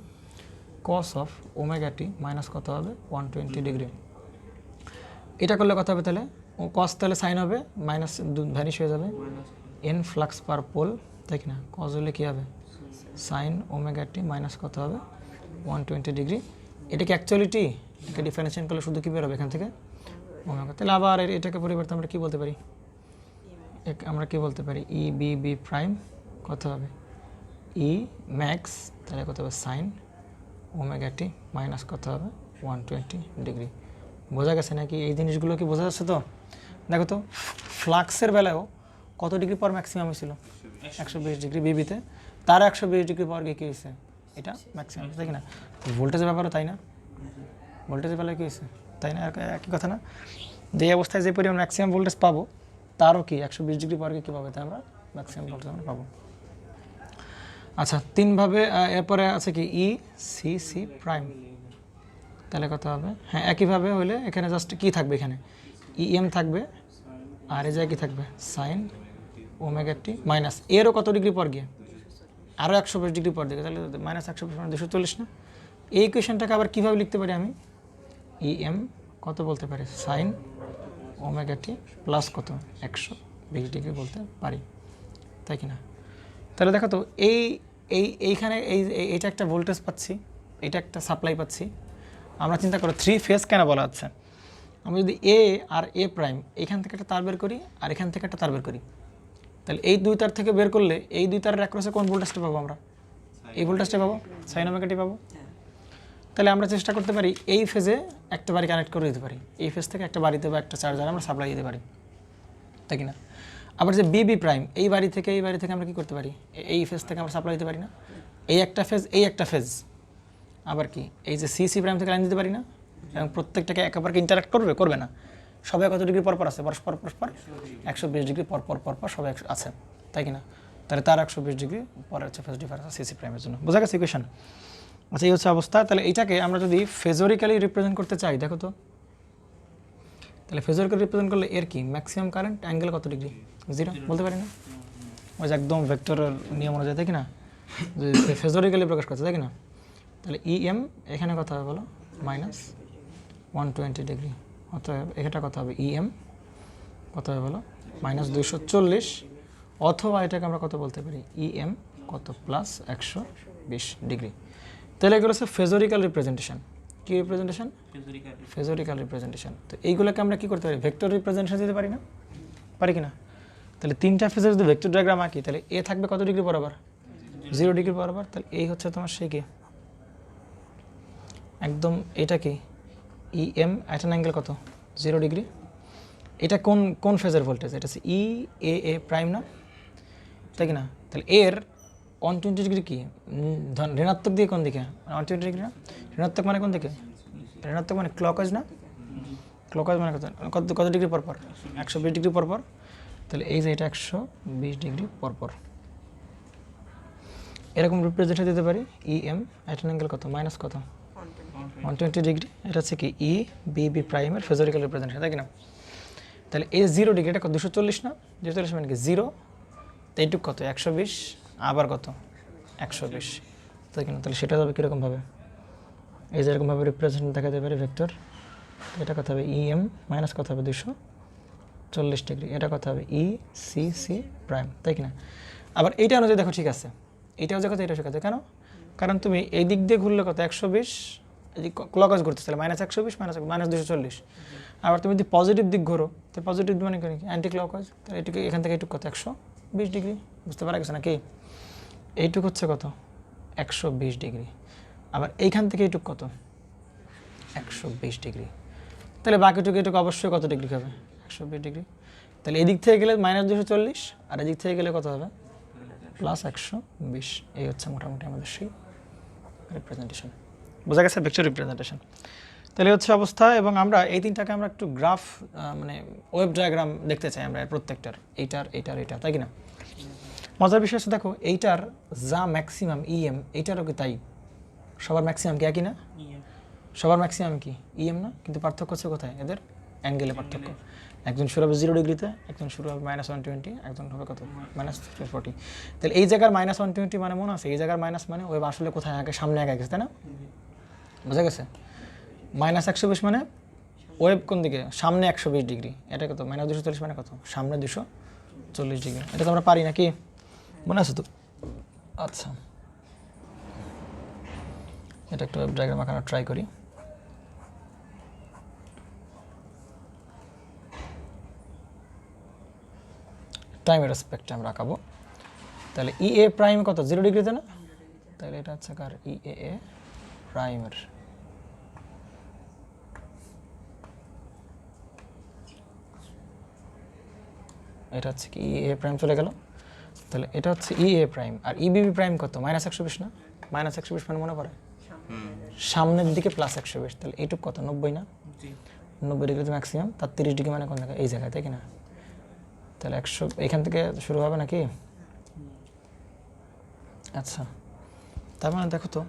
cos of omega t minus কত হবে 120 ডিগ্রি। এটা করলে কত হবে তাহলে ও কস, তাহলে সাইন হবে মাইনাস ভ্যানিশ হয়ে যাবে এন ফ্লাক্স পার পোল তাই না, কস হলে কী হবে সাইন ওমেগা টি মাইনাস কত হবে 120 ডিগ্রি। এটা কি অ্যাকচুয়ালি টি, এটা ডিফারেন্সিয়েট করলে শুধু কী বেরোবে এখান থেকে ওমেগা। তাহলে আবার এটাকে পরিবর্তে আমরা কী বলতে পারি, আমরা কী বলতে পারি ই বি বি প্রাইম কত হবে ই ম্যাক্স, তাহলে কত হবে সাইন ওমেগা টি মাইনাস কত হবে 120 ডিগ্রি। বোঝা গেছে নাকি এই জিনিসগুলো কি বোঝা যাচ্ছে? তো দেখো তো ফ্লাক্সের বেলায়ও কত ডিগ্রি পর ম্যাক্সিমাম হয়েছিল 120 ডিগ্রি বিবিতে, তার 120 ডিগ্রি পর গিয়ে কী হয়েছে এটা ম্যাক্সিমাম, তাই না? ভোল্টেজের ব্যাপারও তাই না, ভোল্টেজের বেলায় কী হয়েছে তাই না, একই কথা না? যে অবস্থায় যে পরিমাণ ম্যাক্সিমাম ভোল্টেজ পাবো তারও কি 120 ডিগ্রি পর গিয়ে কী পাবে, তাই আমরা ম্যাক্সিমাম ভোল্টেজ আমরা পাবো। আচ্ছা, তিনভাবে এরপরে আছে কি ই সি সি প্রাইম, তাহলে কত হবে, হ্যাঁ একইভাবে হলে এখানে জাস্ট কি থাকবে, এখানে ইএম থাকবে আর এই জায়গায় কি থাকবে সাইন ওমেগা টি মাইনাস এরও কত ডিগ্রি পর গিয়ে আরও 120 ডিগ্রি পর দিকে, তাহলে মাইনাস 120 মানে 240 না। এই ইকুয়েশনটাকে আবার কীভাবে লিখতে পারি আমি, ইএম কত বলতে পারি সাইন ওমেগা টি প্লাস কত 120 ডিগ্রি বলতে পারি, তাই কি না। তাহলে দেখো তো এইখানে এইটা একটা ভোল্টেজ পাচ্ছি, এটা একটা সাপ্লাই পাচ্ছি। আমরা চিন্তা করো 3 ফেজ কেন বলা হচ্ছে, আমি যদি এ আর এ প্রাইম এখান থেকে একটা তার বের করি আর এখান থেকে একটা তার বের করি, তাহলে এই দুই তার থেকে বের করলে এই দুই তারের অ্যাক্রসে কোন ভোল্টেজটা পাবো আমরা, এই ভোল্টেজটা পাবো, সাইন ওমেগা টি পাবো। তাহলে আমরা চেষ্টা করতে পারি এই ফেজে একটা বাড়ি কানেক্ট করে দিতে পারি, এই ফেজ থেকে একটা বাড়িতে বা একটা চার্জারে আমরা সাপ্লাই দিতে পারি, তাই কি না। আবার যে বিবি প্রাইম এই বাড়ি থেকে আমরা কি করতে পারি, এই ফেজ থেকে আমরা সাপ্লাই দিতে পারি না, এই একটা ফেজ এই একটা ফেজ। আবার কি এই যে সিসি প্রাইম থেকে লাইন দিতে পারি না, এবং প্রত্যেকটাকে একেবারে ইন্টারাক্ট করবে না, সবাই কত ডিগ্রি পরপর আছে, পরস্পর 120 ডিগ্রি পরপর সবাই আছে, তাই কি না। তাহলে তার 120 ডিগ্রি পরে হচ্ছে ফেজ ডিফারেন্স সিসি প্রাইমের জন্য, বোঝা গেছে ইকুয়েশন। আচ্ছা এই হচ্ছে অবস্থা। তাহলে এইটাকে আমরা যদি ফেজরিক্যালি রিপ্রেজেন্ট করতে চাই, দেখো তো তাহলে ফেজরিক্যালি রিপ্রেজেন্ট করলে এর কি ম্যাক্সিমাম কারেন্ট অ্যাঙ্গেল কত ডিগ্রি, 0 বলতে পারি না, ওই যে একদম ভেক্টরের নিয়ম অনুযায়ী, তাই কি না, যে ফেজরিক্যালি প্রকাশ করছে, তাই কি না। তাহলে ইএম এখানে কত হবে বলো মাইনাস 120 ডিগ্রি, অতএব এটা কত হবে ইএম কত হবে বলো মাইনাস 240, অথবা এটাকে আমরা কত বলতে পারি ইএম কত প্লাস 120 ডিগ্রি। তাহলে এগুলো হচ্ছে ফেজরিক্যাল রিপ্রেজেন্টেশন। কি রিপ্রেজেন্টেশন, ফেজরিক্যাল রিপ্রেজেন্টেশন। তো এইগুলোকে আমরা কি করতে পারি, ভেক্টর রিপ্রেজেন্টেশন দিতে পারি না, পারি কি না। তাহলে তিনটা ফেজের যদি ভেক্টর ডায়াগ্রাম আঁকি, তাহলে এ থাকবে কত ডিগ্রি বরাবর, 0 ডিগ্রি বরাবর। তাহলে এই হচ্ছে তোমার সেই কি একদম এটা কি ইএম অ্যাট অ্যান অ্যাঙ্গেল কত 0 ডিগ্রি। এটা কোন ফেজের ভোল্টেজ, এটা হচ্ছে ই এ প্রাইম না, তাই কি না। তাহলে এর 120 ডিগ্রি কি ঋণাত্মক দিয়ে কোন দিকে, 120 ডিগ্রি না, ঋণাত্মক মানে কোন দিকে, ঋণাত্মক মানে ক্লকওয়াইজ না, ক্লকওয়াইজ মানে কত ডিগ্রি পরপর, 120 ডিগ্রি পরপর। তাহলে এই যে এটা 120 ডিগ্রি পরপর, এরকম রিপ্রেজেন্ট দিতে পারি ইএম অ্যাট অ্যান অ্যাঙ্গেল কত মাইনাস কত 120 ডিগ্রি। এটা হচ্ছে কি ই বি প্রাইমের ফেজরিক্যাল রিপ্রেজেন্টেশন, তাই কি না। তাহলে এই 0 ডিগ্রি এটা কত 240 না, 240 মানে কি 0, তো এইটুক কত 120 আবার কত 120, তাই কি না। তাহলে সেটা হবে কীরকমভাবে, এই যে এরকমভাবে রিপ্রেজেন্ট দেখাতে পারি ভেক্টর। এটা কত হবে ইএম মাইনাস কত হবে 240 ডিগ্রি, এটা কত হবে ই সি প্রাইম, তাই কি না। আবার এইটা অনুযায়ী দেখো ঠিক আছে, এইটাও যে কথা এটা ঠিক আছে, কেন, কারণ তুমি এই দিক দিয়ে ঘুরলে কত 120, এই ক্লকওয়াইজ ঘুরতে তাহলে মাইনাস 120 মাইনাস 240। আবার তুমি যদি পজিটিভ দিক ঘোরো, তো পজিটিভ মানে কি অ্যান্টি ক্লকওয়াইজ, তাহলে এটুকু এখান থেকে এইটুকু কত 120 ডিগ্রি, বুঝতে পারা গেছে নাকি। এইটুকু হচ্ছে কত 120 ডিগ্রি, আবার এইখান থেকে এইটুকু কত 120 ডিগ্রি। তাহলে বাকিটুকু এটুকু অবশ্যই কত ডিগ্রি হবে 120 ডিগ্রি। তাহলে এদিক থেকে গেলে মাইনাস 240 আর এদিক থেকে গেলে কত হবে প্লাস 120। এই হচ্ছে মোটামুটি আমাদের সেই রিপ্রেজেন্টেশন, বোঝা গেছে ভেক্টর রিপ্রেজেন্টেশন। তাহলে হচ্ছে অবস্থা। এবং আমরা এই তিনটাকে আমরা একটু গ্রাফ মানে ওয়েব ডায়াগ্রাম দেখতে চাই আমরা প্রত্যেকটার, এইটার তাই কি না। মজার বিষয় হচ্ছে দেখো এইটার যা ম্যাক্সিমাম ইএম এইটারও কি তাই, সবার ম্যাক্সিমাম কি একই না, সবার ম্যাক্সিমাম কি ইএম না, কিন্তু পার্থক্য হচ্ছে কোথায়, এদের অ্যাঙ্গেলে পার্থক্য। একজন শুরু হবে 0 ডিগ্রিতে, একজন শুরু হবে -120, একজন হবে কত -40। তাহলে এই জায়গার -120 মানে মনে আছে, এই জায়গার মাইনাস মানে ওয়েব আসলে কোথায় আগে সামনে আগে গেছে, তাই না, বোঝা গেছে। -120 মানে ওয়েব কোন দিকে সামনে 120 ডিগ্রি, এটা কত -240 মানে কত সামনে 240 ডিগ্রি। এটা তো আমরা পারি নাকি, মনে আছে তো। আচ্ছা এটা একটু ওয়েব ডায়াগ্রাম আঁকানোর ট্রাই করি। টাইমের রেসপেক্টে আমরা আঁকাবো। তাহলে ই এ প্রাইম কত 0 ডিগ্রিতে না, তাহলে এটা হচ্ছে কার ই এ প্রাইমের, এটা হচ্ছে কি ই এ প্রাইম চলে গেল। তাহলে এটা হচ্ছে ই এ প্রাইম, আর ই বিবি প্রাইম কত -120 না, -120 মানে মনে পড়ে সামনের দিকে +120। তাহলে এইটুক কত 90 না, 90 ডিগ্রিতে ম্যাক্সিমাম, তার 30 ডিগ্রি মানে কোন জায়গায় এই জায়গায়, তাই কি না। তাহলে 100 এখান থেকে শুরু হবে নাকি। আচ্ছা তার মানে দেখো তো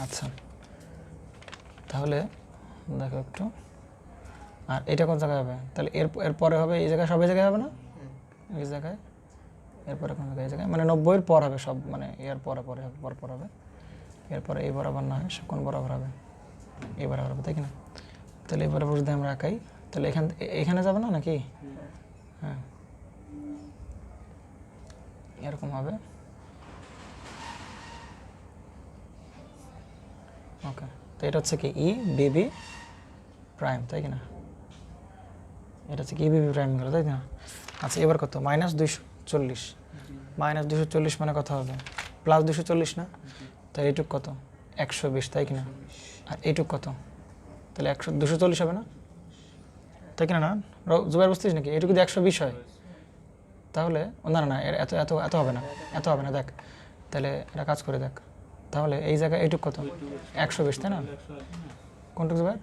আচ্ছা তাহলে দেখো একটু, আর এটা কোন জায়গায় হবে তাহলে এরপরে হবে এই জায়গায়, সব এই জায়গায় হবে না, এই জায়গায়, এরপরে কোন জায়গায়, এই জায়গায়, মানে 90 এর পর হবে সব, মানে এর পরে পরে হবে, পর হবে, এরপরে এই বরাবর না হয় কোন বরাবর হবে, এই বরাবর হবে, তাই কি না? তাহলে এই বরাবর যদি আমরা আঁকাই তাহলে এখানে যাবে না নাকি? হ্যাঁ এরকম হবে। ওকে, তো এটা হচ্ছে কি ই বিবি প্রাইম, তাই কি না? এটা হচ্ছে কি ই বিবি প্রাইম গেল, তাই না? আচ্ছা এবার কত, -240, -240 মানে কত হবে, +240 না? তাহলে এইটুক কত, 120, তাই কি না? আর এইটুক কত, তাহলে 240 হবে না, তাই কিনা? না জুবাইর বুঝতেছিস নাকি? এইটুকু যদি 120 হয় তাহলে না না না এত এত এত হবে না, এত হবে না। দেখ তাহলে এটা কাজ করে দেখ, তাহলে এই জায়গায় এইটুক কত, 120, তাই না? কোনটুকু জুবাইর?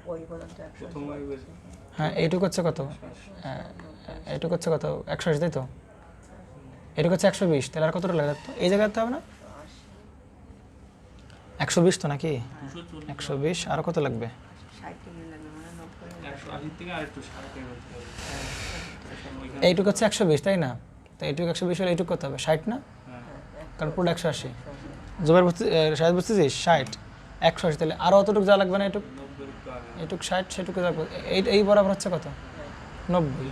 হ্যাঁ এইটুক হচ্ছে কত, এইটুক হচ্ছে কত, 180, তাই তো? এটুক হচ্ছে 120, তাহলে আর কতটা লাগে তো এই জায়গায় হবে না? 120 তো নাকি? 120 আর কত লাগবে? এইটুক হচ্ছে 120, তাই না? তো এইটুক 120 হলে এইটুক কত হবে, 60 না? কারণ পুরো 180। জুবাইর শাহেদ বুঝতেছিস, 60 180, তাহলে আরও অতটুকু যা লাগবে না, এইটুক 60 সেটুকু যাবে, এই বরাবর হচ্ছে কত, 90।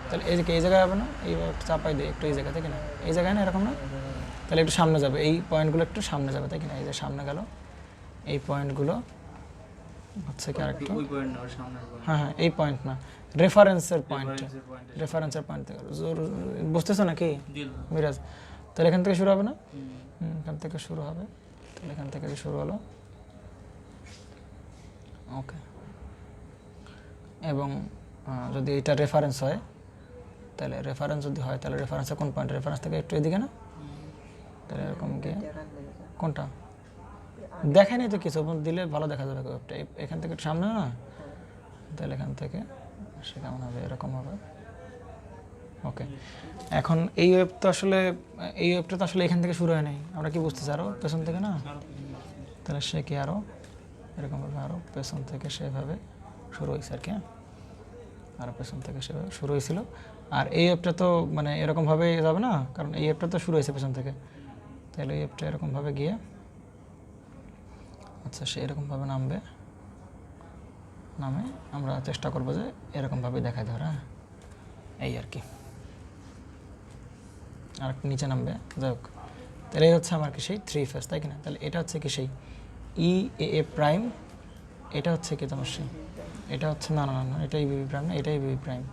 তাহলে এই জায়গায় হবে না, এই চাপাই দিই একটু এই জায়গা, তাই কিনা? এই জায়গায় না এরকম না, তাহলে একটু সামনে যাবে, এই পয়েন্টগুলো একটু সামনে যাবে, তাই কিনা? এই যে সামনে গেল, এই পয়েন্টগুলো হচ্ছে কি আরেকটু, হ্যাঁ হ্যাঁ এই পয়েন্ট না, রেফারেন্সের পয়েন্ট, রেফারেন্সের পয়েন্ট থেকে বুঝতেছো নাকি মিরাজ? তাহলে এখান থেকে শুরু হবে না? এখান থেকে শুরু হবে, তাহলে এখান থেকে শুরু হলো, ওকে। এবং যদি এটা রেফারেন্স হয়, তাহলে রেফারেন্স যদি হয় তাহলে রেফারেন্সের কোন পয়েন্ট, রেফারেন্স থেকে একটু এদিকে না, তাহলে এরকম গিয়ে কোনটা দেখায় নাই তো, কিছু দিলে ভালো দেখা যাবে ওয়েবটা, এখান থেকে একটু সামনে না, তাহলে এখান থেকে সে কেমন হবে, এরকম হবে, ওকে। এখন এই ওয়েব তো আসলে, এই ওয়েবটা তো আসলে এখান থেকে শুরু হয় নাই, আমরা কি বুঝতেছি আরও পেছন থেকে না, তাহলে সে কি আরও এরকমভাবে আরও পেছন থেকে সেভাবে শুরু হয়েছে আর কি, হ্যাঁ আরও পেছন থেকে সেভাবে শুরু হয়েছিল। আর এই অ্যাপটা তো মানে এরকমভাবে যাবে না, কারণ এই অ্যাপটা তো শুরু হয়েছে পেছন থেকে, তাহলে এই অ্যাপটা এরকমভাবে গিয়ে, আচ্ছা সে এরকমভাবে নামবে, নামে আমরা চেষ্টা করবো যে এরকমভাবে দেখায় ধরা, এই আর কি, আর নিচে নামবে, যাই হোক। তাহলে এই হচ্ছে আমার কি সেই 3 ফেজ, তাই কিনা? তাহলে এটা হচ্ছে কি সেই ই এ প্রাইম, এটা হচ্ছে কি তোমার সেই, এটা হচ্ছে না না না এটাই বিবি প্রাইম না, এটাই বিবি প্রাইম,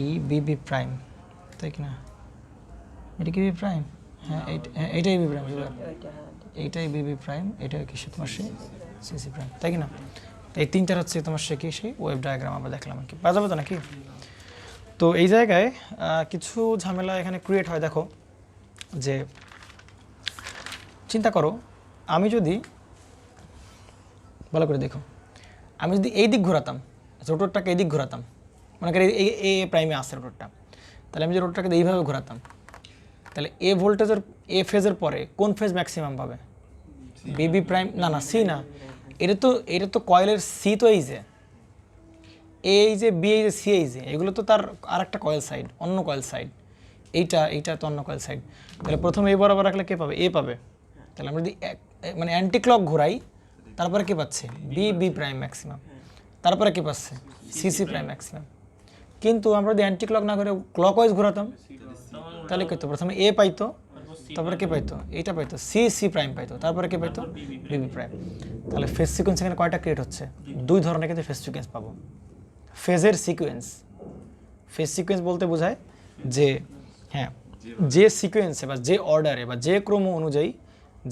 ই বিবি প্রাইম, তাই কিনা? এটা কি বিবি প্রাইম? হ্যাঁ এইটাই বিবি প্রাইম, এইটাই বিবি প্রাইম, এটা কি সে তোমার সেই সিসি প্রাইম, তাই কিনা? এই তিনটার হচ্ছে তোমার সে কি সেই ওয়েব ডায়াগ্রাম আমরা দেখলাম আর কি, পাওয়া যাবে তো নাকি? তো এই জায়গায় কিছু ঝামেলা এখানে ক্রিয়েট হয়, দেখো যে চিন্তা করো, আমি যদি ভালো করে দেখো, আমি যদি এই দিক ঘোরাতাম, রোটরটাকে এই দিক ঘোরাতাম, মনে করি এ প্রাইমে আসছে রোটরটা, তাহলে আমি যে রোটরটাকে এইভাবে ঘোরাতাম, তাহলে এ ভোল্টেজের এ ফেজের পরে কোন ফেজ ম্যাক্সিমাম পাবে, বিবি প্রাইম, না না সি না, এটা তো কয়েলের সি, তো এই যে এই যে বি, এই যে সি, এই যে এগুলো তো তার আর একটা কয়েল সাইড, অন্য কয়েল সাইড, এইটা তো অন্য কয়েল সাইড, তাহলে প্রথমে এই বরাবর রাখলে কে পাবে, এ পাবে, তাহলে আমরা যদি মানে অ্যান্টি ক্লক ঘোরাই, তারপরে কে পাচ্ছে, বি প্রাইম ম্যাক্সিমাম, তারপরে কে পাচ্ছে, সি প্রাইম ম্যাক্সিমাম। কিন্তু আমরা যদি অ্যান্টি ক্লক না করে ক্লক ওয়াইজ ঘোরাতাম, তাহলে কী হতো, প্রথমে এ পাইতো, তারপরে কে পাইতো, এইটা পাইতো, সি প্রাইম পাইতো, তারপরে কে পাইতো, বিবি প্রাইম। তাহলে ফেজ সিকোয়েন্স এখানে কয়টা ক্রিয়েট হচ্ছে, দুই ধরনের কিন্তু ফেজ সিকোয়েন্স পাবো। ফেজের সিকোয়েন্স, ফেজ সিকোয়েন্স বলতে বোঝায় যে হ্যাঁ যে সিকোয়েন্সে বা যে অর্ডারে বা যে ক্রম অনুযায়ী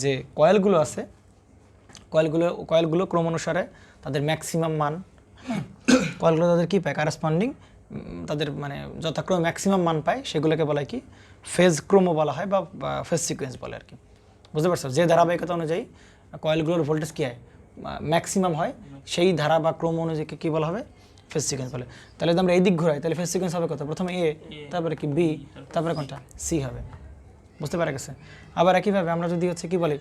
যে কয়েলগুলো আছে, কয়েলগুলো ক্রম অনুসারে তাদের ম্যাক্সিমাম মান, কয়েলগুলো তাদের কী পায়, কারেসপন্ডিং তাদের মানে যথাক্রমে ম্যাক্সিমাম মান পায়, সেগুলোকে বলা হয় কি ফেজ ক্রম বলা হয় বা ফেজ সিকোয়েন্স বলে আর কি, বুঝতে পারছো? যে ধারাবাহিকতা অনুযায়ী কয়েলগুলোর ভোল্টেজ কী হয়, ম্যাক্সিমাম হয়, সেই ধারা বা ক্রম অনুযায়ী কী বলা হবে, ফেজ সিকোয়েন্স বলে। তাহলে যদি আমরা এই দিক ঘোরাই তাহলে ফেজ সিকোয়েন্স হবে কত, প্রথমে এ, তারপরে কি বি, তারপরে কোনটা, সি হবে, বুঝতে পারা গেছে? আবার একইভাবে আমরা যদি হচ্ছে কি বলি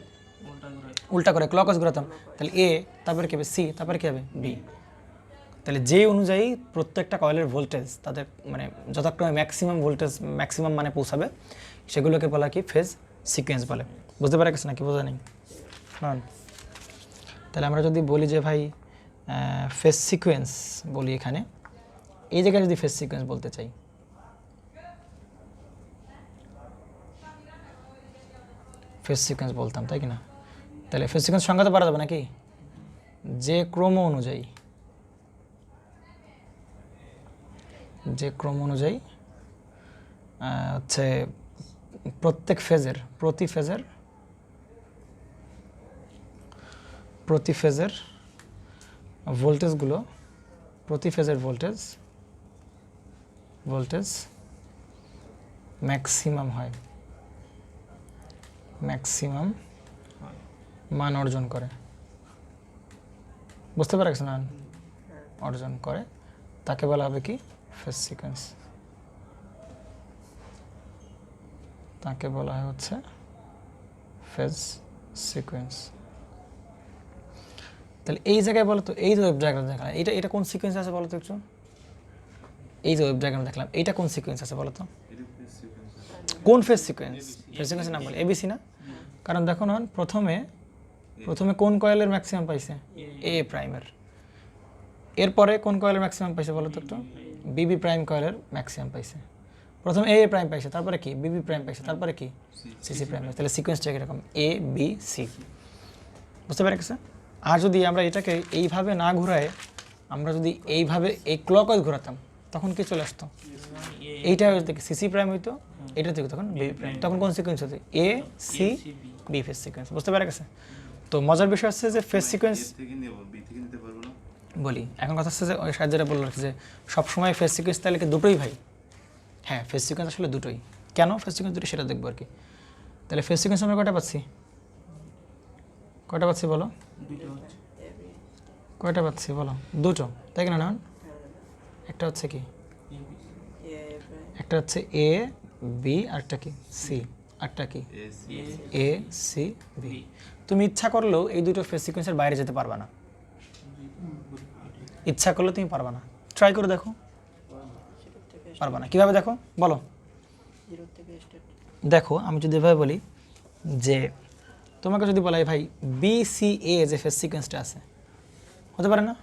উল্টা করে ক্লকওয়াইজ ঘোরাতাম তাহলে এ, তারপরে কী হবে সি, তারপরে কী হবে বি। তাহলে যে অনুযায়ী প্রত্যেকটা কয়েলের ভোল্টেজ তাদের মানে যথাক্রমে ম্যাক্সিমাম ভোল্টেজ ম্যাক্সিমাম মানে পৌঁছাবে সেগুলোকে বলা কি ফেজ সিকোয়েন্স বলে। বুঝতে পারা গেছে নাকি বোঝা নেই? হ্যাঁ, তাহলে আমরা যদি বলি যে ভাই ফেজ সিকোয়েন্স বলি, এখানে এই জায়গায় যদি ফেজ সিকোয়েন্স বলতে চাই, ফেজ সিকোয়েন্স বলতাম তাই কি না? তাহলে ফেজ সিকোয়েন্স সংজ্ঞা তো পারা যাবে নাকি? যে ক্রম অনুযায়ী, যে ক্রম অনুযায়ী হচ্ছে প্রত্যেক ফেজের প্রতি ফেজের ভোল্টেজগুলো, প্রতি ফেজের ভোল্টেজ ম্যাক্সিমাম হয়, ম্যাক্সিমাম মান অর্জন করে। বুঝতে পারছ না? অর্জন করে তাকে বলা হবে কি ফেজ সিকোয়েন্স, তাকে বলা হয় হচ্ছে ফেজ সিকোয়েন্স। তাহলে এই জায়গায় বলো তো, এই যে ওয়েভ ডায়াগ্রাম দেখলাম এটা কোন সিকোয়েন্স আছে বলো তো একটু? এই যে ওয়েভ ডায়াগ্রাম দেখলাম এইটা কোন সিকোয়েন্স আছে বলো তো? কোন ফেজ সিকোয়েন্স? ফেজ সিকোয়েন্সের নাম বলে এবিসি না? কারণ দেখো না, প্রথমে কোন কয়েলের ম্যাক্সিমাম পাইছে? এ প্রাইমের। এরপরে কোন কয়েলের ম্যাক্সিমাম পাইছে বলো তো একটু? বিবি প্রাইম কয়েলের ম্যাক্সিমাম পাইছে। প্রথমে এ প্রাইম পাইছে, তারপরে কি বিবি প্রাইম পাইছে, তারপরে কি সিসি প্রাইম পাইছে। তাহলে সিকোয়েন্সটা এরকম এ বি সি। বুঝতে পেরে গেছে? আর যদি আমরা এটাকে এইভাবে না ঘুরায়, আমরা যদি এইভাবে এই ক্লকওয়াইজ ঘোরাতাম তখন কি চলে আসতো? এইটা থেকে সিসি প্রাইম হইতো, এটা থেকে তখন বিবি প্রাইম। তখন কোন সিকোয়েন্স হতো? A C B phase sequence. বুঝতে পেরে গেছে? তো মজার বিষয় হচ্ছে যে ফেজ সিকোয়েন্স বলি, এখন কথা হচ্ছে যে ওই সাহায্যটা বললো যে সবসময় ফেজ সিকোয়েন্স তাহলে কি দুটোই ভাই? হ্যাঁ, ফেজ সিকোয়েন্স আসলে দুটোই। কেন ফেজ সিকোয়েন্স দুটোই সেটা দেখবো আর কি। তাহলে ফেজ সিকোয়েন্স আমরা কয়টা পাচ্ছি? কয়টা পাচ্ছি বলো? কয়টা পাচ্ছি বলো? দুটো, তাই কিনা না? একটা হচ্ছে কি, একটা হচ্ছে এ বি, আরটা কি সি, আরটা কি এ সি বি। তুমি ইচ্ছা করলেও এই দুটো ফেজ সিকোয়েন্সের বাইরে যেতে পারবা না, ইচ্ছা করলে তুমি পারবা না। ট্রাই করে দেখো, পারবা না। কীভাবে দেখো বলো? দেখো আমি যদি এভাবে বলি যে তোমাকে যদি বলা হয় ভাই বি সি এ যে ফেজ সিকোয়েন্সটা আছে, হতে পারে না?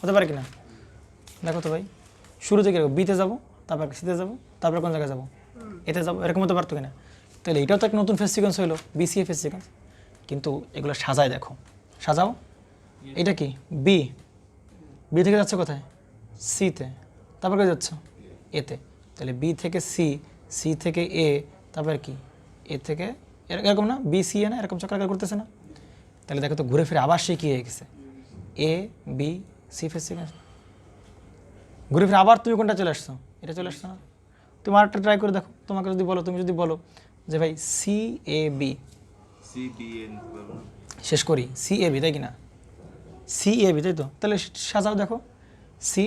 হতে পারে কি না? দেখো তো ভাই, শুরু থেকে বিতে যাবো, তারপর সিতে যাবো, তারপর কোন জায়গায় যাবো? এতে যাবো, এরকম হতে পারতো কিনা? তাহলে এটাও তো একটা নতুন ফেজ সিকোয়েন্স হইলো, বিসিএ ফেজ সিকোয়েন্স। কিন্তু এগুলো সাজায় দেখো, সাজাও। এটা কি বি, বি থেকে যাচ্ছে কোথায়? সিতে, তারপর কোথায় যাচ্ছ? এতে। তাহলে বি থেকে সি, সি থেকে এ, তারপর কি এ থেকে এরকম না? বি সি এ না, এরকম চক্রাকার করতেছে না? তাহলে দেখো তো ঘুরে ফিরে আবার সে কী হয়ে গেছে? এ বি সি ফেজ সিকোয়েন্স। ঘুরে ফিরে আবার তুমি কোনটা চলে আসছো? এটা চলে আসছো না? তুমি আরেকটা ট্রাই করে দেখো। তোমাকে যদি বলো, তুমি যদি বলো যে ভাই সি এ বি, শেষ করি সি এ বি, তাই কি না? সি এ বি, তাই তো? তাহলে সাজাও দেখো, সি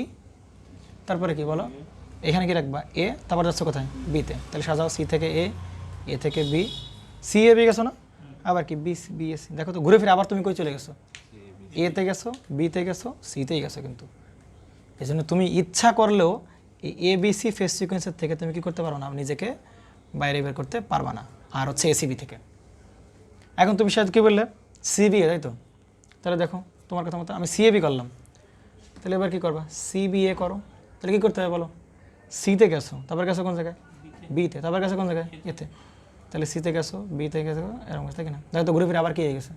তারপরে কি বলো, এখানে কি রাখবা? এ, তারপর যাচ্ছে কোথায়? বিতে। তাহলে সাজাও সি থেকে এ, এ থেকে বি, সি এ বি গেছো না? আবার কি বি বি এ সি। দেখো তো ঘুরে ফিরে আবার তুমি কই চলে গেছো? এতে গেছো, বিতে গেছো, সিতেই গেছো। কিন্তু এই জন্য তুমি ইচ্ছা করলেও এই এ বি সি ফেজ সিকোয়েন্সের থেকে তুমি কি করতে পারো না? নিজেকে বাইরে বের করতে পারবা না। আর হচ্ছে এসিবি থেকে। এখন তুমি সাথে কী বললে? সিবি, তাই তো? তাহলে দেখো তোমার কথা মতো আমি সিএবি করলাম, তাহলে এবার কী করবা? সিবিএ করো। তাহলে কী করতে হবে বলো? সিতে গেছো, তারপর গেছো কোন জায়গায়? বিতে, তারপর গেছো কোন জায়গায়? এতে। তাহলে সিতে গেছো, বিতে গেছো, এরকম গেছে, তাই কিনা? দেখো তো ঘুরে ফিরে আবার কি হয়ে গেছে?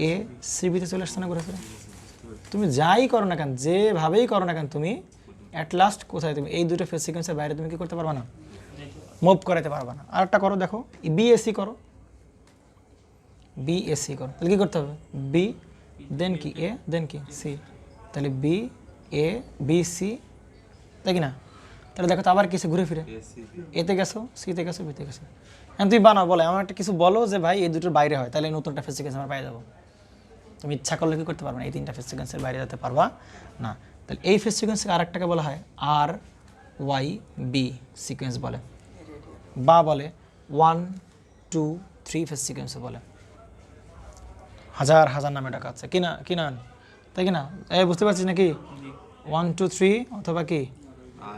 এ সিবিতে চলে আসছে না ঘুরে ফিরে? তুমি যাই করো না কেন, যেভাবেই করো না কেন, তুমি অ্যাট লাস্ট কোথায়? তুমি এই দুটো ফেজ সিকোয়েন্সের বাইরে তুমি কী করতে পারবা না? মুভ করাতে পারবা না। আরেকটা করো, দেখো বিএসসি করো, বিএসসি করো। তাহলে কী করতে হবে? বি দেন কি এ দেন কি সি। তাহলে বি এ বি সি, তাই কি না? তাহলে দেখো তো আবার কিছু ঘুরে ফিরে এতে গেছো, সিতে গেছো, বিতে গেছো। এখন তুমি বানাও, বলে আমার একটা কিছু বলো যে ভাই এই দুটোর বাইরে হয়, তাহলে নতুনটা ফেজ সিকোয়েন্স আমরা পেয়ে যাবো। তুমি ইচ্ছা করলে কি করতে পারবে না? এই তিনটা ফেজ সিকোয়েন্সের বাইরে যেতে পারবা না। তাহলে এই ফেজ সিকোয়েন্সকে আরেকটাকে বলা হয় আর ওয়াই বি সিকোয়েন্স বলে, বা বলে 1 2 3 ফেজ সিকোয়েন্সও বলে। হাজার হাজার নামে ডাকা আছে কি না, কি না, তাই কি না? এই বুঝতে পারছিস নাকি? 1 2 3 অথবা কি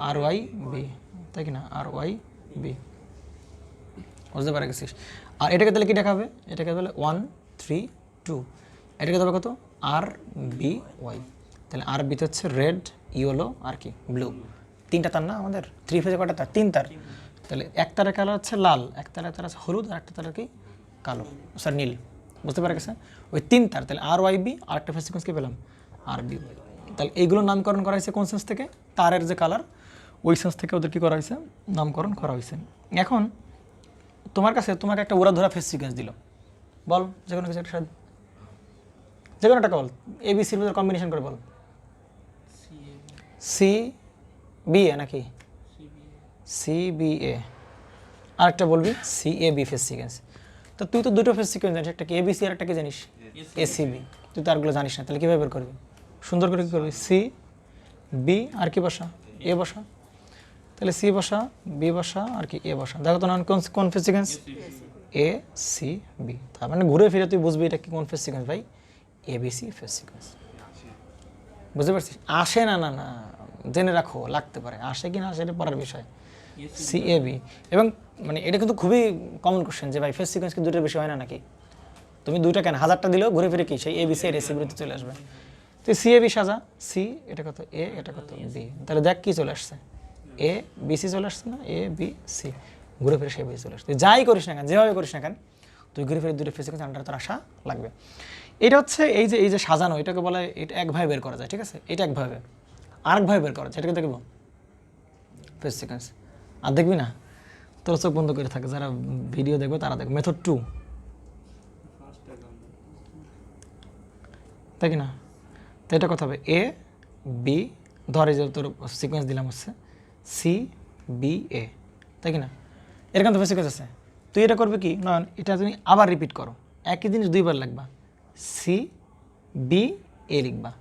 আর ওয়াই বি, তাই কি না? আর ওয়াই বি, বুঝতে পারে গেছিস? আর এটাকে তাহলে কি দেখাবে? এটাকে তাহলে 1 3 2, এটাকে দেবে কত? আর বি ওয়াই। তাহলে আর বিতে হচ্ছে রেড, ইয়েলো আর কি ব্লু, তিনটা তার না আমাদের? 3 ফেজে কটা তার? 3 তার। তাহলে এক তারের কালার হচ্ছে লাল, এক তারের তার আছে হলুদ, আর একটা তারের কি কালো, স্যার নীল, বুঝতে পারে গেছে? ওই 3 তার। তাহলে আর ওয়াই বি, আর একটা ফেজ সিকোয়েন্স কি পেলাম? আর বি ওয়াই। তাহলে এইগুলো নামকরণ করা হয়েছে কোন সেন্স থেকে? তারের যে কালার ওই সেন্স থেকে ওদের কী করা হয়েছে? নামকরণ করা হয়েছে। এখন তোমার কাছে তোমাকে একটা ওরা ধরা ফেজ সিকোয়েন্স দিল, বল যে কোনো কিছু একটা, যে কোনো একটা বল, এ বি সির মধ্যে কম্বিনেশন করে বল। সি বি এ নাকি সি বি এ, আরেকটা বলবি C A B phase sequence. তো তুই তো দুটো ফেজ সিকোয়েন্স জানিস, একটা কি এ বি সি আর একটা কি জানিস? A C B. তুই তো আরগুলো জানিস না, তাহলে কীভাবে বের করবি? সুন্দর করে কী করবি? সি বি আর কি বসা? এ বসা। তাহলে সি বসা, বি বসা আর কি এ বসা। দেখো তো না কোন phase sequence? A C B. তার মানে ঘুরে ফিরে তুই বুঝবি এটা কি কোন ফেজ সিকোয়েন্স ভাই? এ বি সি ফেজ সিকোয়েন্স। বুঝতে পারছিস? আসে না, না না জেনে রাখো, লাগতে পারে, আসে কি না আসে এটা পড়ার বিষয়। C A B. এবং মানে এটা কিন্তু খুবই কমন কোশ্চেন যে ভাই ফেজ সিকোয়েন্স কি দুটোর বেশি হয় না নাকি? তুমি দুইটা কেন, হাজারটা দিলেও ঘুরে ফিরে কি সেই এ বি সি আর এ সি বিতে চলে আসবে। তুই সি এ বি সাজা, সি এটা কত এ, এটা কত বি, তাহলে দেখ কি চলে আসছে? এ বি সি চলে আসছে না? এ বি সি, ঘুরে ফিরে সে বি চলে আসছে। তুই যাই করিস না কেন, যেভাবে করিস না কেন, তুই ঘুরে ফিরে দুটো ফেজ সিকোয়েন্স আন্ডারে তোর আসা লাগবে। এটা হচ্ছে এই যে সাজানো, এটাকে বলে, এটা একভাবে বের করা যায়, ঠিক আছে? এটা একভাবে, আরেকভাবে বের করা যায়, এটাকে দেখবো ফেজ সিকোয়েন্স। আর দেখবি না, তোর চোখ বন্ধ করে থাকে, যারা ভিডিও দেখবে তারা দেখবে। মেথড 2, তাই কি না? তো এটা কথা হবে এ বি, ধরে যে তোর সিকোয়েন্স দিলাম হচ্ছে সি বি এ, তাই কি না? এরকম তো সিকোয়েন্স আছে। তুই এটা করবে কি, নয়ন, এটা তুমি আবার রিপিট করো, একই জিনিস দুইবার লিখবা, সি বি এ লিখবা।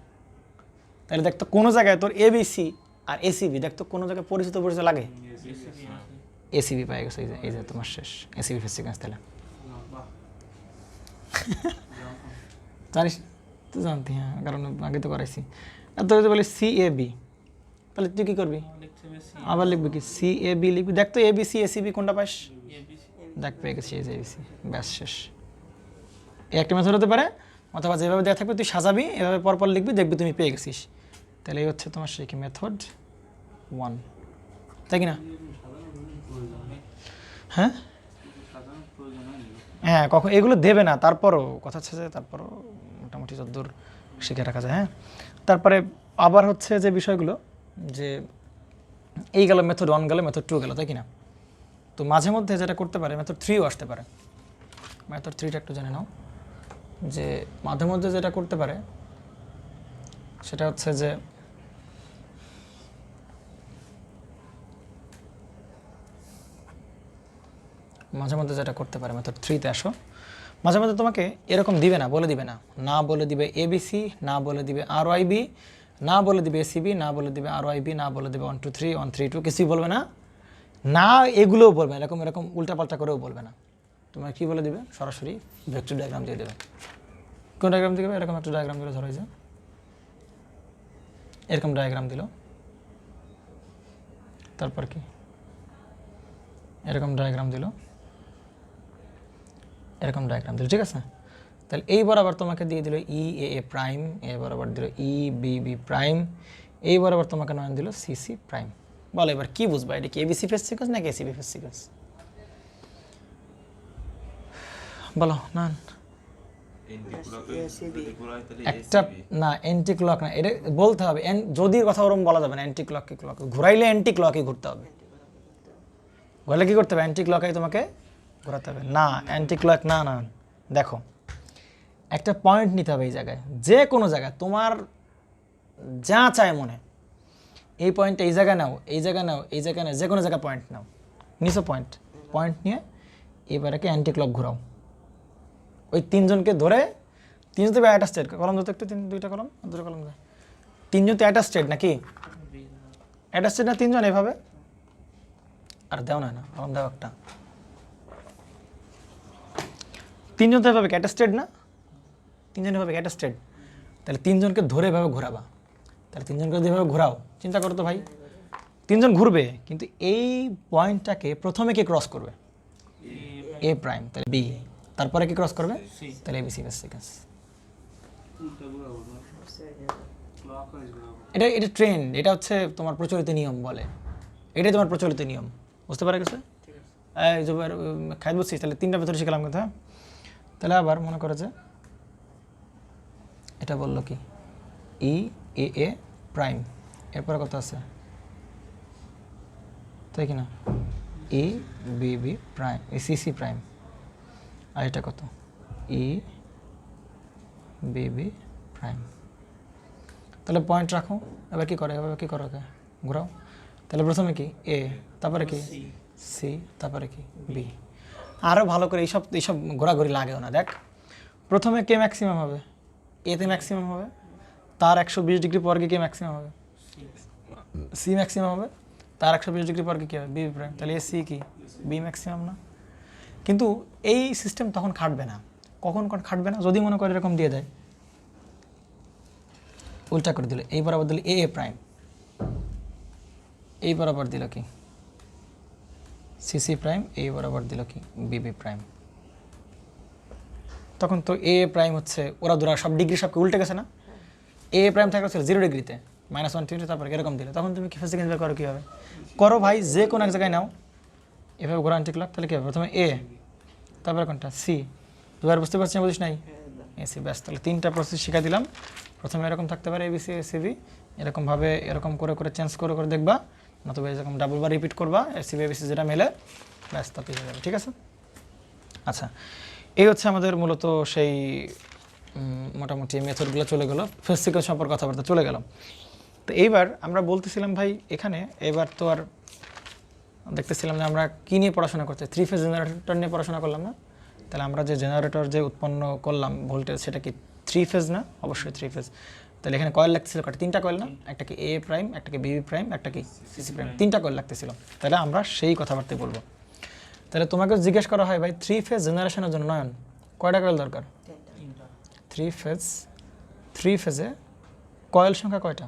তাহলে দেখতো কোনো জায়গায় তোর এ বি সি আর এসিবি, দেখতো কোনো জায়গায় পরিচিত লাগে? এসিবি পাই গেছে, এই যে তোমার শেষ এসিবি ফেজ সিকোয়েন্স। তাহলে জানিস তো? জানতি, হ্যাঁ, কারণ আগে তো করাইছি। আর তোর যদি বলি সি এ বি, তাহলে তুই কী করবি? আবার লিখবি কি সি এ বি লিখবি। দেখ তো এ বি সি এসিবি কোনটা পাস? দেখ পেয়ে গেছি, এই যে এ বি সি, ব্যাস শেষ। এই একটা মেথড হতে পারে, অথবা যেভাবে দেওয়া থাকবে তুই সাজাবি, এভাবে পরপর লিখবি, দেখবি তুমি পেয়ে গেছিস। তাহলে এই হচ্ছে তোমার সেই কি মেথড 1, তাই কি না? হ্যাঁ হ্যাঁ, কখন এগুলো দেবে না, তারপরও কথা হচ্ছে যে তারপরও মোটামুটি যতদূর শিখে রাখা যায়। হ্যাঁ, তারপরে আবার হচ্ছে যে বিষয়গুলো, যে এই গেল মেথড 1 গেল, মেথড 2 গেল, তাই কি না? তো মাঝে মধ্যে যেটা করতে পারে মেথড 3ও আসতে পারে। মেথড 3টা একটু জেনে নাও, যে মাঝে মধ্যে যেটা করতে পারে সেটা হচ্ছে যে মাঝে মধ্যে যেটা করতে পারে মেথড 3তে আসো, মাঝে মধ্যে তোমাকে এরকম দিবে না, বলে দিবে না, না বলে দিবে এবিসি, না বলে দিবে আর ওয়াই বি, না বলে দিবে এসিবি, না বলে দিবে আর ওয়াই বি, না বলে দিবে 1 2 3 1 3 2, কিছুই বলবে না। না এগুলোও বলবে না, এরকম এরকম উল্টাপাল্টা করেও বলবে না। তোমার কী বলে দিবে? সরাসরি ভেক্টর ডায়াগ্রাম দিয়ে দেবে। কোন ডায়াগ্রাম দিবে? এরকম একটা ডায়াগ্রাম দিলে, ধরো যে এরকম ডায়াগ্রাম দিল, তারপর কি এরকম ডায়াগ্রাম দিল, এরকম ডায়াগ্রাম দিল, ঠিক আছে? তাহলে এই বরাবর তোমাকে দিয়ে দিল ই এ এ প্রাইম, এ বরাবর দিল ই বি বি প্রাইম, এই বরাবর তোমাকে নয়ন দিল সি সি প্রাইম। বলো এবার কি বুঝবা, এটা কি এবিসি ফেজ সিকোয়েন্স নাকি এসিবি ফেজ সিকোয়েন্স? বলো না, একটা না অ্যান্টি ক্লক না, এটা বলতে হবে। যদি কথা ওরকম বলা যাবে না, অ্যান্টি ক্লক কি ক্লক ঘুরাইলে অ্যান্টি ক্লকই ঘুরতে হবে। ঘুরাইলে কি করতে হবে? অ্যান্টি ক্লকই তোমাকে ঘোরাতে হবে। না অ্যান্টি ক্লক না, না দেখো, একটা পয়েন্ট নিতে হবে এই জায়গায়, যে কোনো জায়গায় তোমার যা চায় মনে, এই পয়েন্টটা এই জায়গায় নাও, এই জায়গায় নাও, এই জায়গায় নাও, যে কোনো জায়গায় পয়েন্ট নাও, নিচে পয়েন্ট নিয়ে এবারেকে অ্যান্টি ক্লক ঘোরাও। ওই তিনজনকে ধরে, তিনজন তো একটা স্টেট, কলম ধরতে একটু, দুইটা কলম, দুটো কলম দেয়, তিনজন তো একটা স্টেট নাকি? একটা স্টেট না তিনজন? এভাবে আর দেও না, না কলম দাও একটা, তিনজন তো এভাবে একটা স্টেট না? তিনজনে ভাবে একটা স্টেট, তাহলে তিনজনকে ধরে এভাবে ঘোরাবা, তাহলে তিনজনকে যদি এভাবে ঘোরাও, চিন্তা করো তো ভাই, তিনজন ঘুরবে, কিন্তু এই পয়েন্টটাকে প্রথমে কে ক্রস করবে? এ প্রাইম, তাহলে বি, তারপরে কি ক্রস করবে? তাহলে এবিসি বেস সিকোয়েন্স। এটা এটা ট্রেন্ড, এটা হচ্ছে তোমার প্রচলিত নিয়ম বলে, এটাই তোমার প্রচলিত নিয়ম, বুঝতে পারা গেছে? এই যে খাই বুঝছিস, তাহলে তিনটা ভেতরে শিখলাম কিন্তু। হ্যাঁ, তাহলে আবার মনে করে যে এটা বললো কি ই এ এ প্রাইম, এরপরে কত আছে তাই কি না, E B B prime, C C prime, আর এটা কত ই বি বি প্রাইম। তাহলে পয়েন্ট রাখো, এবার কি করে, এবার কি করো, ঘোরাও, তাহলে প্রথমে কি এ, তারপরে কি সি, তারপরে কি বি। আরও ভালো করে এইসব এইসব ঘোরাঘুরি লাগেও না। দেখ, প্রথমে কে ম্যাক্সিমাম হবে? এতে ম্যাক্সিমাম হবে, তার 120 ডিগ্রি পর কে ম্যাক্সিমাম হবে? সি ম্যাক্সিমাম হবে, তার 120 ডিগ্রি পর কি হবে? B prime. তাহলে এ সি কি বি ম্যাক্সিমাম না? কিন্তু এই সিস্টেম তখন খাটবে না। কখন খাটবে না? যদি মনে করে এরকম দিয়ে দেয়, উল্টা করে দিল, এই বরাবর দিল এ এ প্রাইম, এই বরাবর দিল কি সি সি প্রাইম, এই বরাবর দিল কি বি বি প্রাইম। তখন তো এ প্রাইম হচ্ছে ওরা দুরা সব ডিগ্রি সবকে উল্টে গেছে না? এ প্রাইম থাকলে ছিল 0 ডিগ্রিতে, -120, তারপর এরকম দিলে, তখন তুমি কি ফিজিক্যাল বের করো কীভাবে? করো ভাই, যে কোনো এক জায়গায় নাও, এভাবে ঘোরা আনটি ক্লক, তাহলে কী হবে? প্রথমে এ, তারপরে কোনটা সি, দুবার বুঝতে পারছি না, বুঝিস নাই? এ সি, ব্যাস। তাহলে তিনটা প্রসেস শিখা দিলাম। প্রথমে এরকম থাকতে পারে এবিসি এসিবি, এরকমভাবে এরকম করে করে চেঞ্জ করে করে দেখবা, নতুবা এরকম ডাবলবার রিপিট করবা, এসিবি এবিসি যেটা মেলে, ব্যাস তাতেই হয়ে যাবে। ঠিক আছে? আচ্ছা, এই হচ্ছে আমাদের মূলত সেই মোটামুটি মেথডগুলো চলে গেল, ফেজ সিকোয়েন্স সম্পর্কে কথাবার্তা চলে গেলাম। তো এইবার আমরা বলতেছিলাম ভাই এখানে, এবার তো আর দেখতেছিলাম যে আমরা কী নিয়ে পড়াশোনা করছি, 3 ফেজ জেনারেটর নিয়ে পড়াশোনা করলাম না? তাহলে আমরা যে জেনারেটর যে উৎপন্ন করলাম ভোল্টেজ, সেটা কি 3 ফেজ না? অবশ্যই 3 ফেজ। তাহলে এখানে কয়েল লাগতেছিল কটা? 3টা কয়েল না? একটা কি এ প্রাইম, একটা কি বিবি প্রাইম, একটা কি সিসি প্রাইম, 3টা কয়েল লাগতেছিল। তাহলে আমরা সেই কথাবার্তাই বলবো। তাহলে তোমাকে জিজ্ঞেস করা হয় ভাই 3 ফেজ জেনারেশনের জন্য নয়ন কয়টা কয়েল দরকার? 3 ফেজ, 3 ফেজে কয়েল সংখ্যা কয়টা?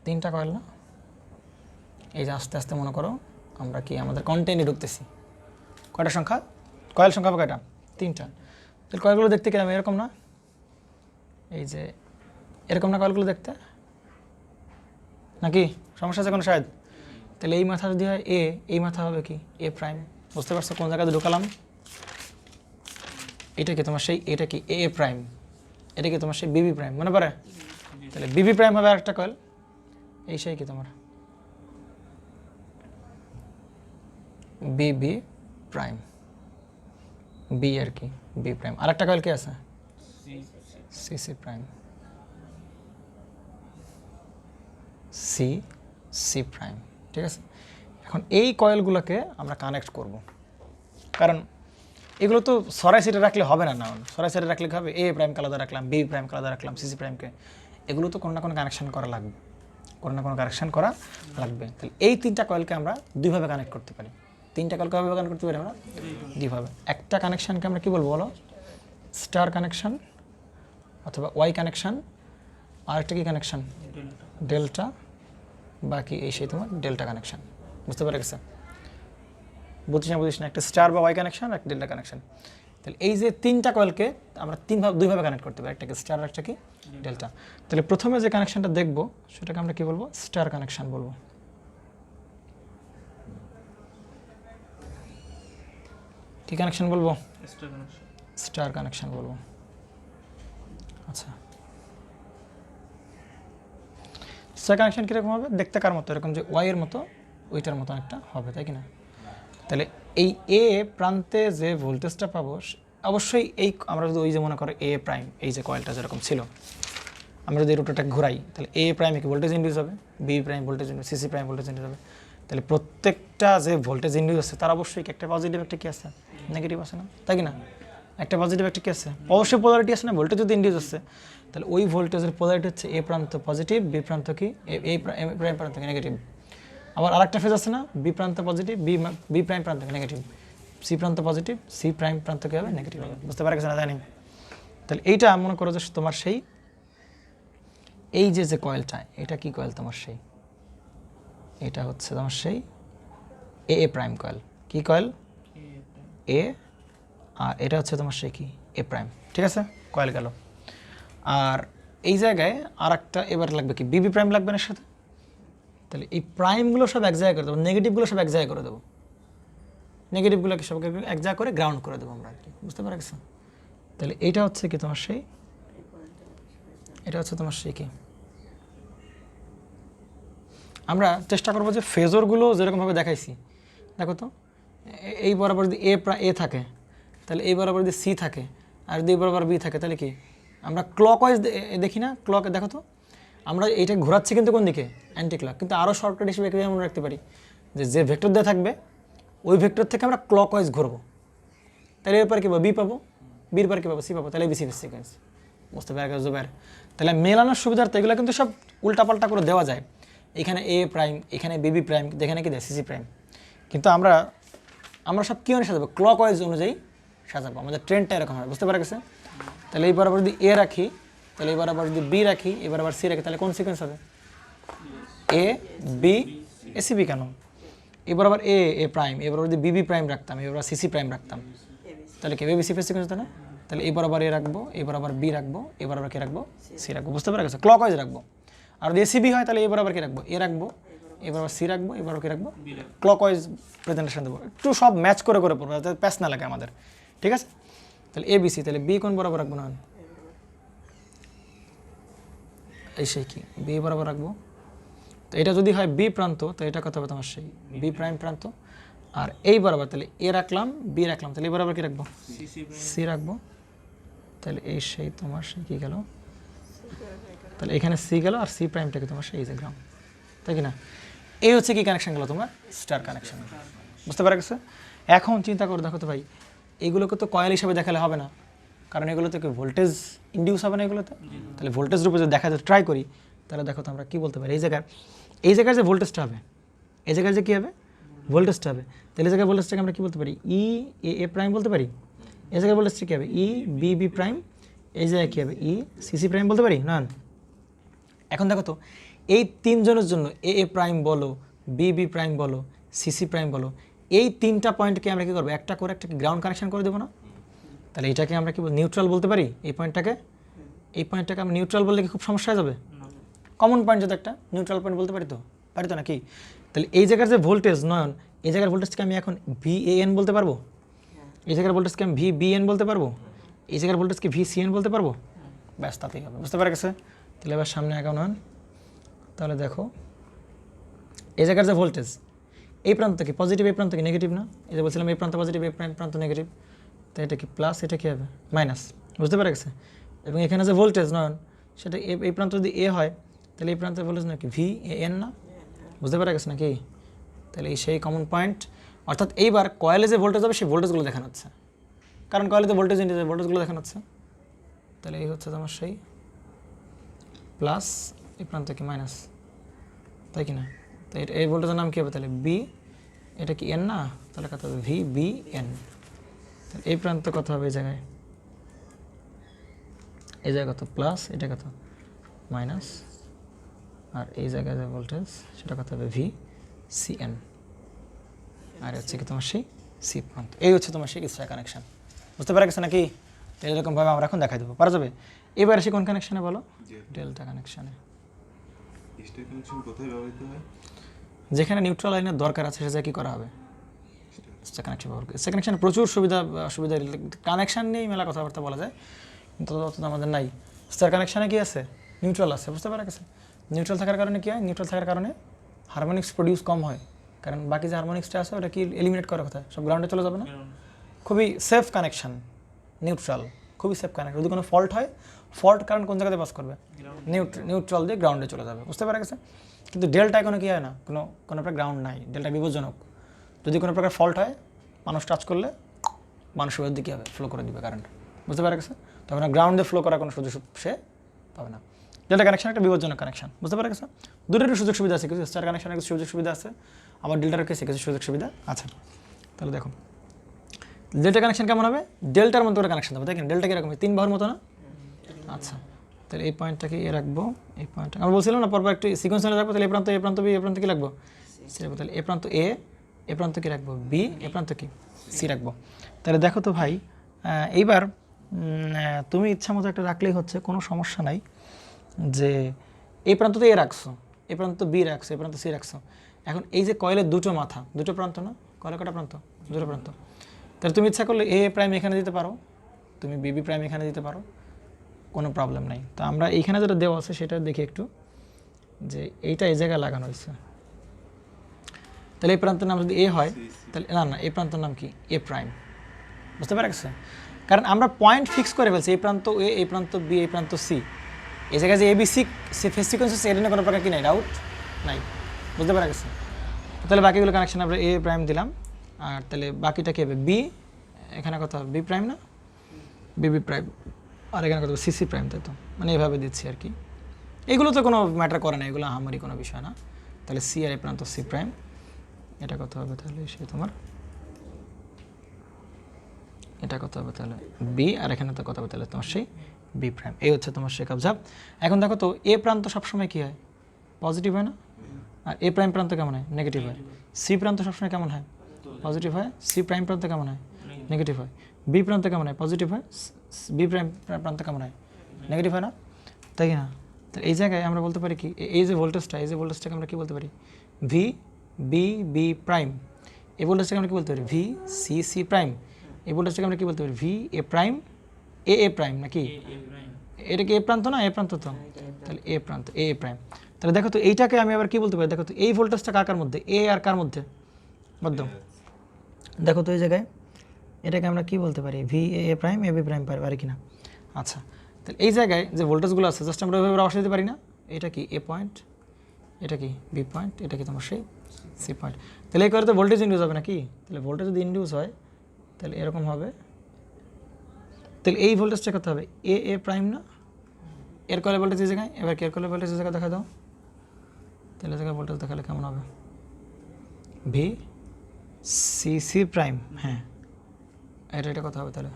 3টা কয়েল না? এই যে আস্তে আস্তে মনে করো আমরা কি আমাদের কন্টেন্টে ঢুকতেছি। কয়টা সংখ্যা? কয়েল সংখ্যা কয়টা? 3টা। তাহলে কয়েলগুলো দেখতে কিরকম? এরকম না? এই যে এরকম না কয়েলগুলো দেখতে? নাকি সমস্যা আছে কোনো শায়দ? তাহলে এই মাথা যদি হয় এ, এই মাথা হবে কি এ প্রাইম। বুঝতে পারছো কোন জায়গাতে ঢুকালাম? এটা কি তোমার সেই, এটা কি এ প্রাইম, এটা কি তোমার সেই বিবি প্রাইম, মনে পড়ে? তাহলে বিবি প্রাইম হবে আরেকটা কয়েল, এই সেই কি তোমার বিবি প্রাইম, বি আর কি বি প্রাইম। আরেকটা কয়েল কি আছে? C C prime, C C prime. ঠিক আছে? এখন এই কয়েলগুলোকে আমরা কানেক্ট করব, কারণ এগুলো তো সরাই সেটে রাখলে হবে না। সরাই সেটে রাখলে হবে এ প্রাইমকে আলাদা রাখলাম, বি প্রাইমকে আলাদা রাখলাম, সিসি প্রাইমকে, এগুলো তো কোনো না কোনো কানেকশন করা লাগবে, কোনো না কোনো কানেকশন করা লাগবে। তাহলে এই 3টা কয়েলকে আমরা দুইভাবে কানেক্ট করতে পারি। 3টা কয়েলকে কীভাবে কানেক্ট করতে পারি আমরা? দুইভাবে। একটা কানেকশানকে আমরা কী বলবো বলো? স্টার কানেকশান অথবা ওয়াই কানেকশান, আর একটা কি কানেকশান? ডেল্টা, বাকি এই সেই তোমার ডেল্টা কানেকশান। বুঝতে পেরে গেছে? বুঝিস না? একটা স্টার বা ওয়াই কানেকশান, একটা ডেল্টা কানেকশান। তাহলে এই যে 3টা কয়েলকে আমরা দুইভাবে কানেক্ট করতে পারি, একটা কি স্টার আর একটা কি ডেল্টা। তাহলে প্রথমে যে কানেকশানটা দেখব সেটাকে আমরা কি বলবো? স্টার কানেকশান বলবো। কি কানেকশান বলবো? স্টার কানেকশান বলবো। আচ্ছা, স্টার কানেকশান কীরকম হবে? দেখতে কার মতো? এরকম যে ওয়াইয়ের মতো, ওইটার মতো একটা হবে, তাই কি না? তাহলে এই এ প্রান্তে যে ভোল্টেজটা পাবো, অবশ্যই এই আমরা যদি ওই যে মনে করো এ প্রাইম, এই যে কয়েলটা যেরকম ছিল, আমরা যদি রোটারটা ঘোরাই, তাহলে এ প্রাইমে কি ভোল্টেজ ইন্ডিউস হবে, B prime voltage induce, C C prime voltage induce হবে। তাহলে প্রত্যেকটা যে ভোল্টেজ ইন্ডিউস আছে তার অবশ্যই একটা পজিটিভ একটা কি আছে, নেগেটিভ আছে না, তাই কি না? একটা পজিটিভ একটা কি আছে, অবশ্যই পোলারিটি আছে না। ভোল্টেজ যদি ইন্ডিউস আছে, তাহলে ওই ভোল্টেজের পোলারিটি হচ্ছে এ প্রান্ত পজিটিভ, বি প্রান্ত কি এ প্রাইম প্রান্ত কি নেগেটিভ। আবার আরেকটা ফেজ আছে না, বি প্রান্ত পজিটিভ, বি প্রাইম প্রান্ত কি নেগেটিভ, সি প্রান্ত পজিটিভ, সি প্রাইম প্রান্ত কি হবে, নেগেটিভ হবে। বুঝতে পারা গেছে না? জানি। তো তাহলে এইটা মনে করো যে তোমার সেই এই যে কয়েলটা, এটা কি কয়েল তোমার সেই, এটা হচ্ছে তোমার সেই এ এ প্রাইম কয়েল। কি কয়েল? এ, আর এটা হচ্ছে তোমার সেই কি এ প্রাইম। ঠিক আছে, কয়েল গেল। আর এই জায়গায় আর একটা এবার লাগবে কি বিবি প্রাইম লাগবে না এর সাথে। তাহলে এই প্রাইমগুলো সব এক জায়গায় করে দেবো, নেগেটিভগুলো সব এক জায়গায় করে দেবো, নেগেটিভগুলোকে সব এক জায়গা করে গ্রাউন্ড করে দেবো আমরা আর কি, বুঝতে পারা গেছে? তাহলে এইটা হচ্ছে কি তোমার সেই, এটা হচ্ছে তোমার সেই কি, আমরা চেষ্টা করবো যে ফেজরগুলো যেরকমভাবে দেখাইছি, দেখো তো এই বরাবর যদি এ থাকে, তাহলে এই বরাবর যদি সি থাকে, আর যদি এই বরাবর বি থাকে, তাহলে কি আমরা ক্লকওয়াইজ দেখি না? ক্লক দেখো তো, আমরা এইটা ঘোরাচ্ছি কিন্তু কোন দিকে? Anti clock. কিন্তু আরও শর্টকাট হিসেবে কীভাবে মনে রাখতে পারি যে ভেক্টর দেওয়া থাকবে ওই ভেক্টর থেকে আমরা ক্লকওয়াইজ ঘুরবো, তাহলে এরপর কী পাবো? বি পাবো, বির পর কী পাবো? সি পাবো, তাহলে বিসি সিকোয়েন্স। বুঝতে পারা গেল জুবাইর? তাহলে মেলানোর সুবিধার্থে এগুলো কিন্তু সব উল্টাপাল্টা করে দেওয়া যায়। এখানে এ প্রাইম, এখানে বিবি প্রাইম, এখানে কি দেয়? CC prime. কিন্তু আমরা সব কী অনুযায়ী সাজাবো? ক্লকওয়াইজ অনুযায়ী সাজাবো, আমাদের ট্রেন্ডটা এরকম হয়। বুঝতে পারা গেছে? তাহলে এই বরাবর যদি এ রাখি, তাহলে এই বরাবর যদি বি রাখি, এবার আবার সি রাখি, তাহলে কোন সিকোয়েন্স হবে? A B ACB. কেন? এবার আবার এ প্রাইম, এবার যদি বিবি প্রাইম রাখতাম, এবার সিসি প্রাইম রাখতাম, তাহলে কি এবিসি সিকোয়েন্স হতো না? তাহলে এবার আবার এ রাখবো, এবার আবার বি রাখবো, এবার আবার কি রাখবো? সি রাখবো। বুঝতে পারা গেছে? ক্লকওয়াইজ রাখবো। আর যদি এসিবি হয় তাহলে এবার আবার কি রাখবো? এ রাখবো, এবার আবার সি রাখবো, এবার কি রাখবো? ক্লকওয়াইজ প্রেজেন্টেশন দেবো। একটু সব ম্যাচ করে করে পড়বো যাতে প্যাচ না লাগে আমাদের। ঠিক আছে? তাহলে এ বিসি, তাহলে বি কোন বরাবর রাখবো? না এই সেই কি বি বরাবর রাখবো। তো এটা যদি হয় বি প্রান্ত, তো এটা কত হবে তোমার? সেই বি প্রাইম প্রান্ত। আর এই বরাবর তাহলে এ রাখলাম, বি রাখলাম, তাহলে এই বরাবর কি রাখবো? সি রাখবো। তাহলে এই সেই তোমার সেই কী গেল? তাহলে এখানে সি গেল, আর সি প্রাইমটাকে তোমার সেই যে গ্রাউন্ড, তাই কি না? এই হচ্ছে কি কানেকশান গেলো তোমার? Star connection. বুঝতে পারা গেছে? এখন চিন্তা করে দেখো তো ভাই, এগুলোকে তো কয়েল হিসাবে দেখালে হবে না, কারণ এগুলোতে কি ভোল্টেজ ইন্ডিউস হবে না এগুলোতে। তাহলে ভোল্টেজ রূপে যদি দেখাতে ট্রাই করি, তাহলে দেখো তো আমরা কী বলতে পারি? এই জায়গায় যে ভোল্টেজটা হবে, এই জায়গায় যে কী হবে? ভোল্টেজটা হবে। তাহলে এই জায়গায় ভোল্টেজটাকে আমরা কী বলতে পারি? ই এ প্রাইম বলতে পারি। এই জায়গায় ভোল্টেজটা কী হবে? E B prime. এই জায়গায় কী হবে? ই সি প্রাইম বলতে পারি না? এখন দেখো তো এই তিনজনের জন্য এ প্রাইম বলো, বি প্রাইম বলো, সি প্রাইম বলো, এই তিনটা পয়েন্টকে আমরা কী করবো? একটা করে একটা গ্রাউন্ড কানেকশন করে দেবো না? তাহলে এটাকে আমরা কি নিউট্রাল বলতে পারি? এই পয়েন্টটাকে আমরা নিউট্রাল বললে কি খুব সমস্যা হয়ে যাবে? কমন পয়েন্ট যদি একটা নিউট্রাল পয়েন্ট বলতে পারি তো নাকি? তাহলে এই জায়গার যে ভোল্টেজ নয়ন, এই জায়গার ভোল্টেজকে আমি এখন VAN বলতে পারবো, এই জায়গার ভোল্টেজকে আমি VBN বলতে পারবো, এই জায়গার ভোল্টেজকে VCN বলতে পারবো। ব্যাস তাতেই হবে। বুঝতে পারা গেছে? তাহলে এবার সামনে আগাও নয়ন। তাহলে দেখো এই জায়গার যে ভোল্টেজ, এই প্রান্ত কি পজিটিভ, এই প্রান্ত কি নেগেটিভ না? এই যে বলছিলাম এই প্রান্ত পজিটিভ, এই প্রান্ত নেগেটিভ, তো এটা কি প্লাস, এটা কী হবে? মাইনাস। বুঝতে পারা গেছে? এবং এখানে যে ভোল্টেজ নয়ন, সেটা এই প্রান্ত যদি এ হয়, তাহলে এই প্রান্তের ভোল্টেজ নাকি VAN না? বুঝতে পারা গেছে নাকি? তাহলে এই সেই কমন পয়েন্ট। অর্থাৎ এইবার কয়েলে যে ভোল্টেজ হবে সেই ভোল্টেজগুলো দেখানো হচ্ছে, কারণ কয়েলে তো ভোল্টেজ ইন্ডিকেটর, ভোল্টেজগুলো দেখানো হচ্ছে। তাহলে এই হচ্ছে তোমার সেই প্লাস, এই প্রান্ত কি মাইনাস, তাই কি না? তো এই ভোল্টেজের নাম কী হবে? তাহলে বি, এটা কি এন না? তাহলে কত হবে? VBN। তাহলে এই প্রান্ত কত হবে? এই জায়গায় কত? প্লাস, এটা কত? মাইনাস। আর এই জায়গায় যে ভোল্টেজ সেটা কত হবে? VCN। আর হচ্ছে কি তোমার সেই সি প্রান্ত। এই হচ্ছে তোমার সেই স্টার কানেকশান। বুঝতে পারা গেছে নাকি? এরকমভাবে আমরা এখন দেখাই দেবো, পারা যাবে? এবার এসে কোন কানেকশানে বলো? ডেল্টা কানেকশানে। স্টার কানেকশন কোথায় ব্যবহৃত হয়? যেখানে নিউট্রাল লাইনের দরকার আছে সেটা কী করা হবে? স্টার কানেকশন ব্যবহার করে। স্টার কানেকশানে প্রচুর সুবিধা অসুবিধা, কানেকশান নিয়েই মেলা কথাবার্তা বলা যায়, কিন্তু তত আমাদের নাই। স্টার কানেকশানে কি আছে? নিউট্রাল আছে। বুঝতে পারা গেছে? নিউট্রাল থাকার কারণে কী হয়? নিউট্রাল থাকার কারণে হারমোনিক্স প্রডিউস কম হয়, কারণ বাকি যে হারমোনিক্সটা আছে ওটা কি এলিমিনেট করার কথা, সব গ্রাউন্ডে চলে যাবে না? খুবই সেফ কানেকশান নিউট্রাল, খুবই সেফ কানেকশন। যদি কোনো ফল্ট হয়, ফল্ট কারণ কোন জায়গাতে পাস করবে? নিউট্রাল দিয়ে গ্রাউন্ডে চলে যাবে। বুঝতে পারা গেছে? কিন্তু ডেল্টায় কোনো কী হয় না, কোনো প্রকার গ্রাউন্ড নাই, ডেল্টা বিপজ্জনক। যদি কোনো প্রকার ফল্ট হয়, মানুষ টাচ করলে মানুষের মধ্যে কী হবে? ফ্লো করে দিবে কারেন্ট। বুঝতে পারা গেছে? তখন গ্রাউন্ডে ফ্লো করার কোনো সুযোগ সে পাবে না। ডেল্টা কানেকশন একটা বিপজ্জনক কানেকশন। বুঝতে পারা গেছে? দুটোরই সুযোগ সুবিধা আছে, কিছু স্টার কানেকশনের কিছু সুযোগ সুবিধা আছে, আবার ডেল্টার কিছু সুযোগ সুবিধা আছে। তাহলে দেখো ডেল্টা কানেকশন কেমন হবে? ডেল্টার মতো করে কানেকশন হবে। দেখেন ডেল্টা কীরকম? 3 বাহুর মতো না? আচ্ছা, তাহলে এই পয়েন্টটাকে এ রাখবো, এই পয়েন্টটা আমরা বলছিলাম না পরপর একটু সিকোয়েন্সে রাখবো। তাহলে এ প্রান্ত বি, এ প্রান্ত কি রাখবো? সি রাখবো। তাহলে এ প্রান্ত এ, এ প্রান্ত কি রাখবো? বি, এ প্রান্ত কি? সি রাখবো। তাহলে দেখো তো ভাই, এইবার তুমি ইচ্ছা মতো একটা রাখলেই হচ্ছে, কোনো সমস্যা নাই। যে এই প্রান্ত তো এ রাখছো, এ প্রান্ত বি রাখছো, এ প্রান্ত সি রাখছো। এখন এই যে কয়েলের দুটো মাথা, দুটো প্রান্ত না, কয়েলের কটা প্রান্ত? দুটো প্রান্ত। তাহলে তুমি ইচ্ছা করলে এ প্রাইম এখানে দিতে পারো, তুমি বি প্রাইম এখানে দিতে পারো, কোনো প্রবলেম নাই। তো আমরা এইখানে যেটা দেওয়া আছে সেটা দেখি একটু, যে এইটা এই জায়গায় লাগানো হয়েছে। তাহলে এই প্রান্তের নাম যদি এ হয়, তাহলে না এই প্রান্তের নাম কি? এ প্রাইম। বুঝতে পারছো? কারণ আমরা পয়েন্ট ফিক্স করে ফেলছি, এই প্রান্ত এ, এই প্রান্ত বি, এই প্রান্ত সি। এই জায়গায় যে এবিসি ফেস সিকোয়েন্স আছে, এটা নিয়ে কোনো প্রকার কি নাই, ডাউট নাই। বুঝতে পারা গেছে? তাহলে বাকিগুলো কানেকশন আমরা এ প্রাইম দিলাম, আর তাহলে বাকিটা কি হবে? বি, এখানে কত হবে? বি প্রাইম না, বি প্রাইম, আর এখানে কত? CC prime. তাই তো, মানে এইভাবে দিচ্ছি আর কি। এগুলো তো কোনো ম্যাটার করে না, এগুলো আমারই কোনো বিষয় না। তাহলে সি আর এ প্রান্ত সি প্রাইম, এটা কত হবে? তাহলে সে তোমার এটা কত হবে? তাহলে বি, আর এখানে তো কত হবে? তাহলে তোমার সেই বি প্রাইম। এই হচ্ছে তোমার সেই কাবজাব। এখন দেখো তো, এ প্রান্ত সবসময় কী হয়? পজিটিভ হয় না? আর এ প্রাইম প্রান্ত কেমন হয়? নেগেটিভ হয়। সি প্রান্ত সবসময় কেমন হয়? পজিটিভ হয়। সি প্রাইম প্রান্ত কেমন হয়? নেগেটিভ হয়। বি প্রান্ত কেমন হয়? পজিটিভ হয়। বি প্রাইম প্রান্ত কেমন হয়? নেগেটিভ হয় না? তাই কি না? তো এই জায়গায় আমরা বলতে পারি কি, এই যে ভোল্টেজটা, এই যে ভোল্টেজটাকে আমরা কী বলতে পারি? V B B prime. এই ভোল্টেজটাকে আমরা কী বলতে পারি? V C C prime. এই ভোল্টেজটাকে আমরা কী বলতে পারি? V A prime A A prime, নাকি? এটা কি এ প্রান্ত না? এ প্রান্ত তো, তাহলে এ প্রান্ত এ এ প্রাইম। তাহলে দেখো তো, এইটাকে আমি আবার কী বলতে পারি? দেখো তো, এই ভোল্টেজটা কার মধ্যে? এ আর কার মধ্যে? মধ্যম। দেখো তো এই জায়গায় এটাকে আমরা কী বলতে পারি? V A A prime A B prime পারি কিনা? আচ্ছা, তাহলে এই জায়গায় যে ভোল্টেজগুলো আছে, জাস্ট আমরা ওইভাবে বসে দিতে পারি না? এটা কি এ পয়েন্ট, এটা কি বি পয়েন্ট, এটা কি তোমার সেই সি পয়েন্ট। তাহলে এই করে তো ভোল্টেজ ইন্ডিউস হবে নাকি? তাহলে ভোল্টেজ যদি ইন্ডিউস হয়, তাহলে এরকম হবে। তাহলে এই ভোল্টেজটা কত হবে? এ এ প্রাইম না? এর কয়েলের ভোল্টেজ এই জায়গায়, এবার এর কয়েলের ভোল্টেজ এই জায়গায় দেখা দাও। তাহলে জায়গায় ভোল্টেজ দেখালে কেমন হবে? ভি সি সি প্রাইম, হ্যাঁ, এটা কত হবে? তাহলে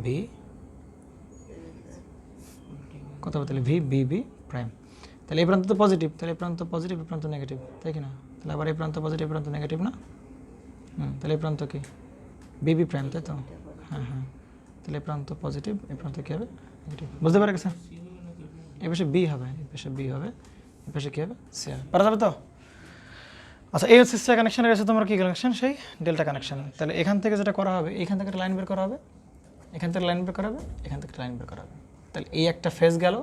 ভি কত হবে? তাহলে ভি বি বি প্রাইম। তাহলে এই প্রান্ত তো পজিটিভ, তাহলে এই প্রান্ত পজিটিভ, এই প্রান্ত নেগেটিভ, তাই কি না? তাহলে আবার এই প্রান্ত পজিটিভ, এই প্রান্ত নেগেটিভ না? তাহলে এই প্রান্ত কি? বিবি প্রাইম, তাই তো? হ্যাঁ হ্যাঁ, তাহলে এই প্রান্ত পজিটিভ, এই প্রান্ত কী হবে? নেগেটিভ। বুঝতে পারা গেছে? এই পাশে বি হবে, এই পাশে বি হবে, এই পাশে কী হবে? সি হবে। পারা যাবে তো? আচ্ছা, এই হচ্ছে স্টার কানেকশানের কাছে তোমার কী কানেকশন? সেই ডেল্টা কানেকশন। তাহলে এখান থেকে যেটা করা হবে, এখান থেকে একটা লাইন বের করা হবে, এখান থেকে লাইন বের করা হবে, এখান থেকে লাইন বের করা হবে। তাহলে এই একটা ফেজ গেল,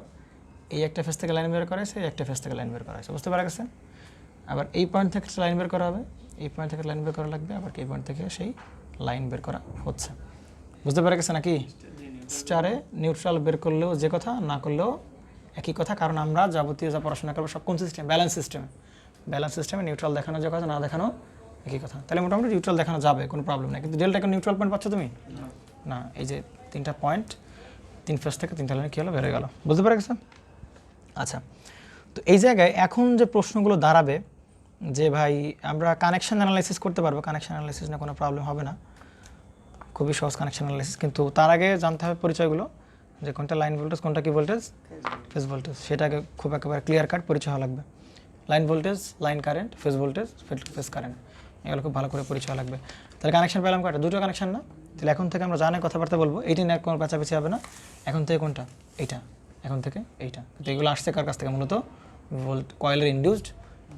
এই একটা ফেজ থেকে লাইন বের করা হয়েছে, এই একটা ফেজ থেকে লাইন বের করা হয়েছে। বুঝতে পারা গেছে? আবার এই পয়েন্ট থেকে লাইন বের করা হবে, এই পয়েন্ট থেকে লাইন বের করা লাগবে, আবার এই পয়েন্ট থেকে সেই লাইন বের করা হচ্ছে। বুঝতে পারা গেছে নাকি? স্টারে নিউট্রাল বের করলেও যে কথা, না করলেও একই কথা। কারণ আমরা যাবতীয় যা পড়াশোনা করবো সব কোন সিস্টেম? ব্যালেন্স সিস্টেমে। ব্যালেন্স সিস্টেমে নিউট্রাল দেখানো যে কথা, না দেখানো একই কথা। তাহলে মোটামুটি নিউট্রাল দেখানো যাবে, কোনো প্রবলেম নেই। কিন্তু ডেল্টা নিউট্রাল পয়েন্ট পাচ্ছ তুমি না? এই যে তিনটা পয়েন্ট, তিন ফেজ থেকে তিনটা লাইন কী হলো? বেড়ে গেল। বুঝতে পারা গেছে? আচ্ছা, তো এই জায়গায় এখন যে প্রশ্নগুলো দাঁড়াবে, যে ভাই আমরা কানেকশন অ্যানালাইসিস করতে পারবো, কানেকশন অ্যানালাইসিস না কোনো প্রবলেম হবে না, খুবই সহজ কানেকশন অ্যানালাইসিস। কিন্তু তার আগে জানতে হবে পরিচয়গুলো, যে কোনটা লাইন ভোল্টেজ, কোনটা কি ভোল্টেজ, ফেজ ভোল্টেজ। সেটাকে খুব একেবারে ক্লিয়ার কাট পরিচয় হওয়া লাগবে। Line voltage, line current, phase voltage, phase current, এগুলো খুব ভালো করে পরিচয় লাগবে। তাহলে কানেকশন পেলাম কয়টা? দুটো কানেকশন না? তাহলে এখন থেকে আমরা জানে কথাবার্তা বলবো, এইটা নিয়ে কোনো পেঁচাপেচি হবে না। এখন থেকে কোনটা? এইটা, এখন থেকে এইটা। তো এগুলো আসছে কার কাছ থেকে? মূলত কয়েলের ইনডিউসড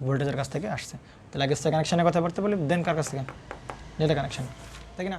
ভোল্টেজের কাছ থেকে আসছে। তাহলে আগে কানেকশনের কথাবার্তা বলি, দেন কার কাছ থেকে? ডেল্টা কানেকশন, তাই কি না?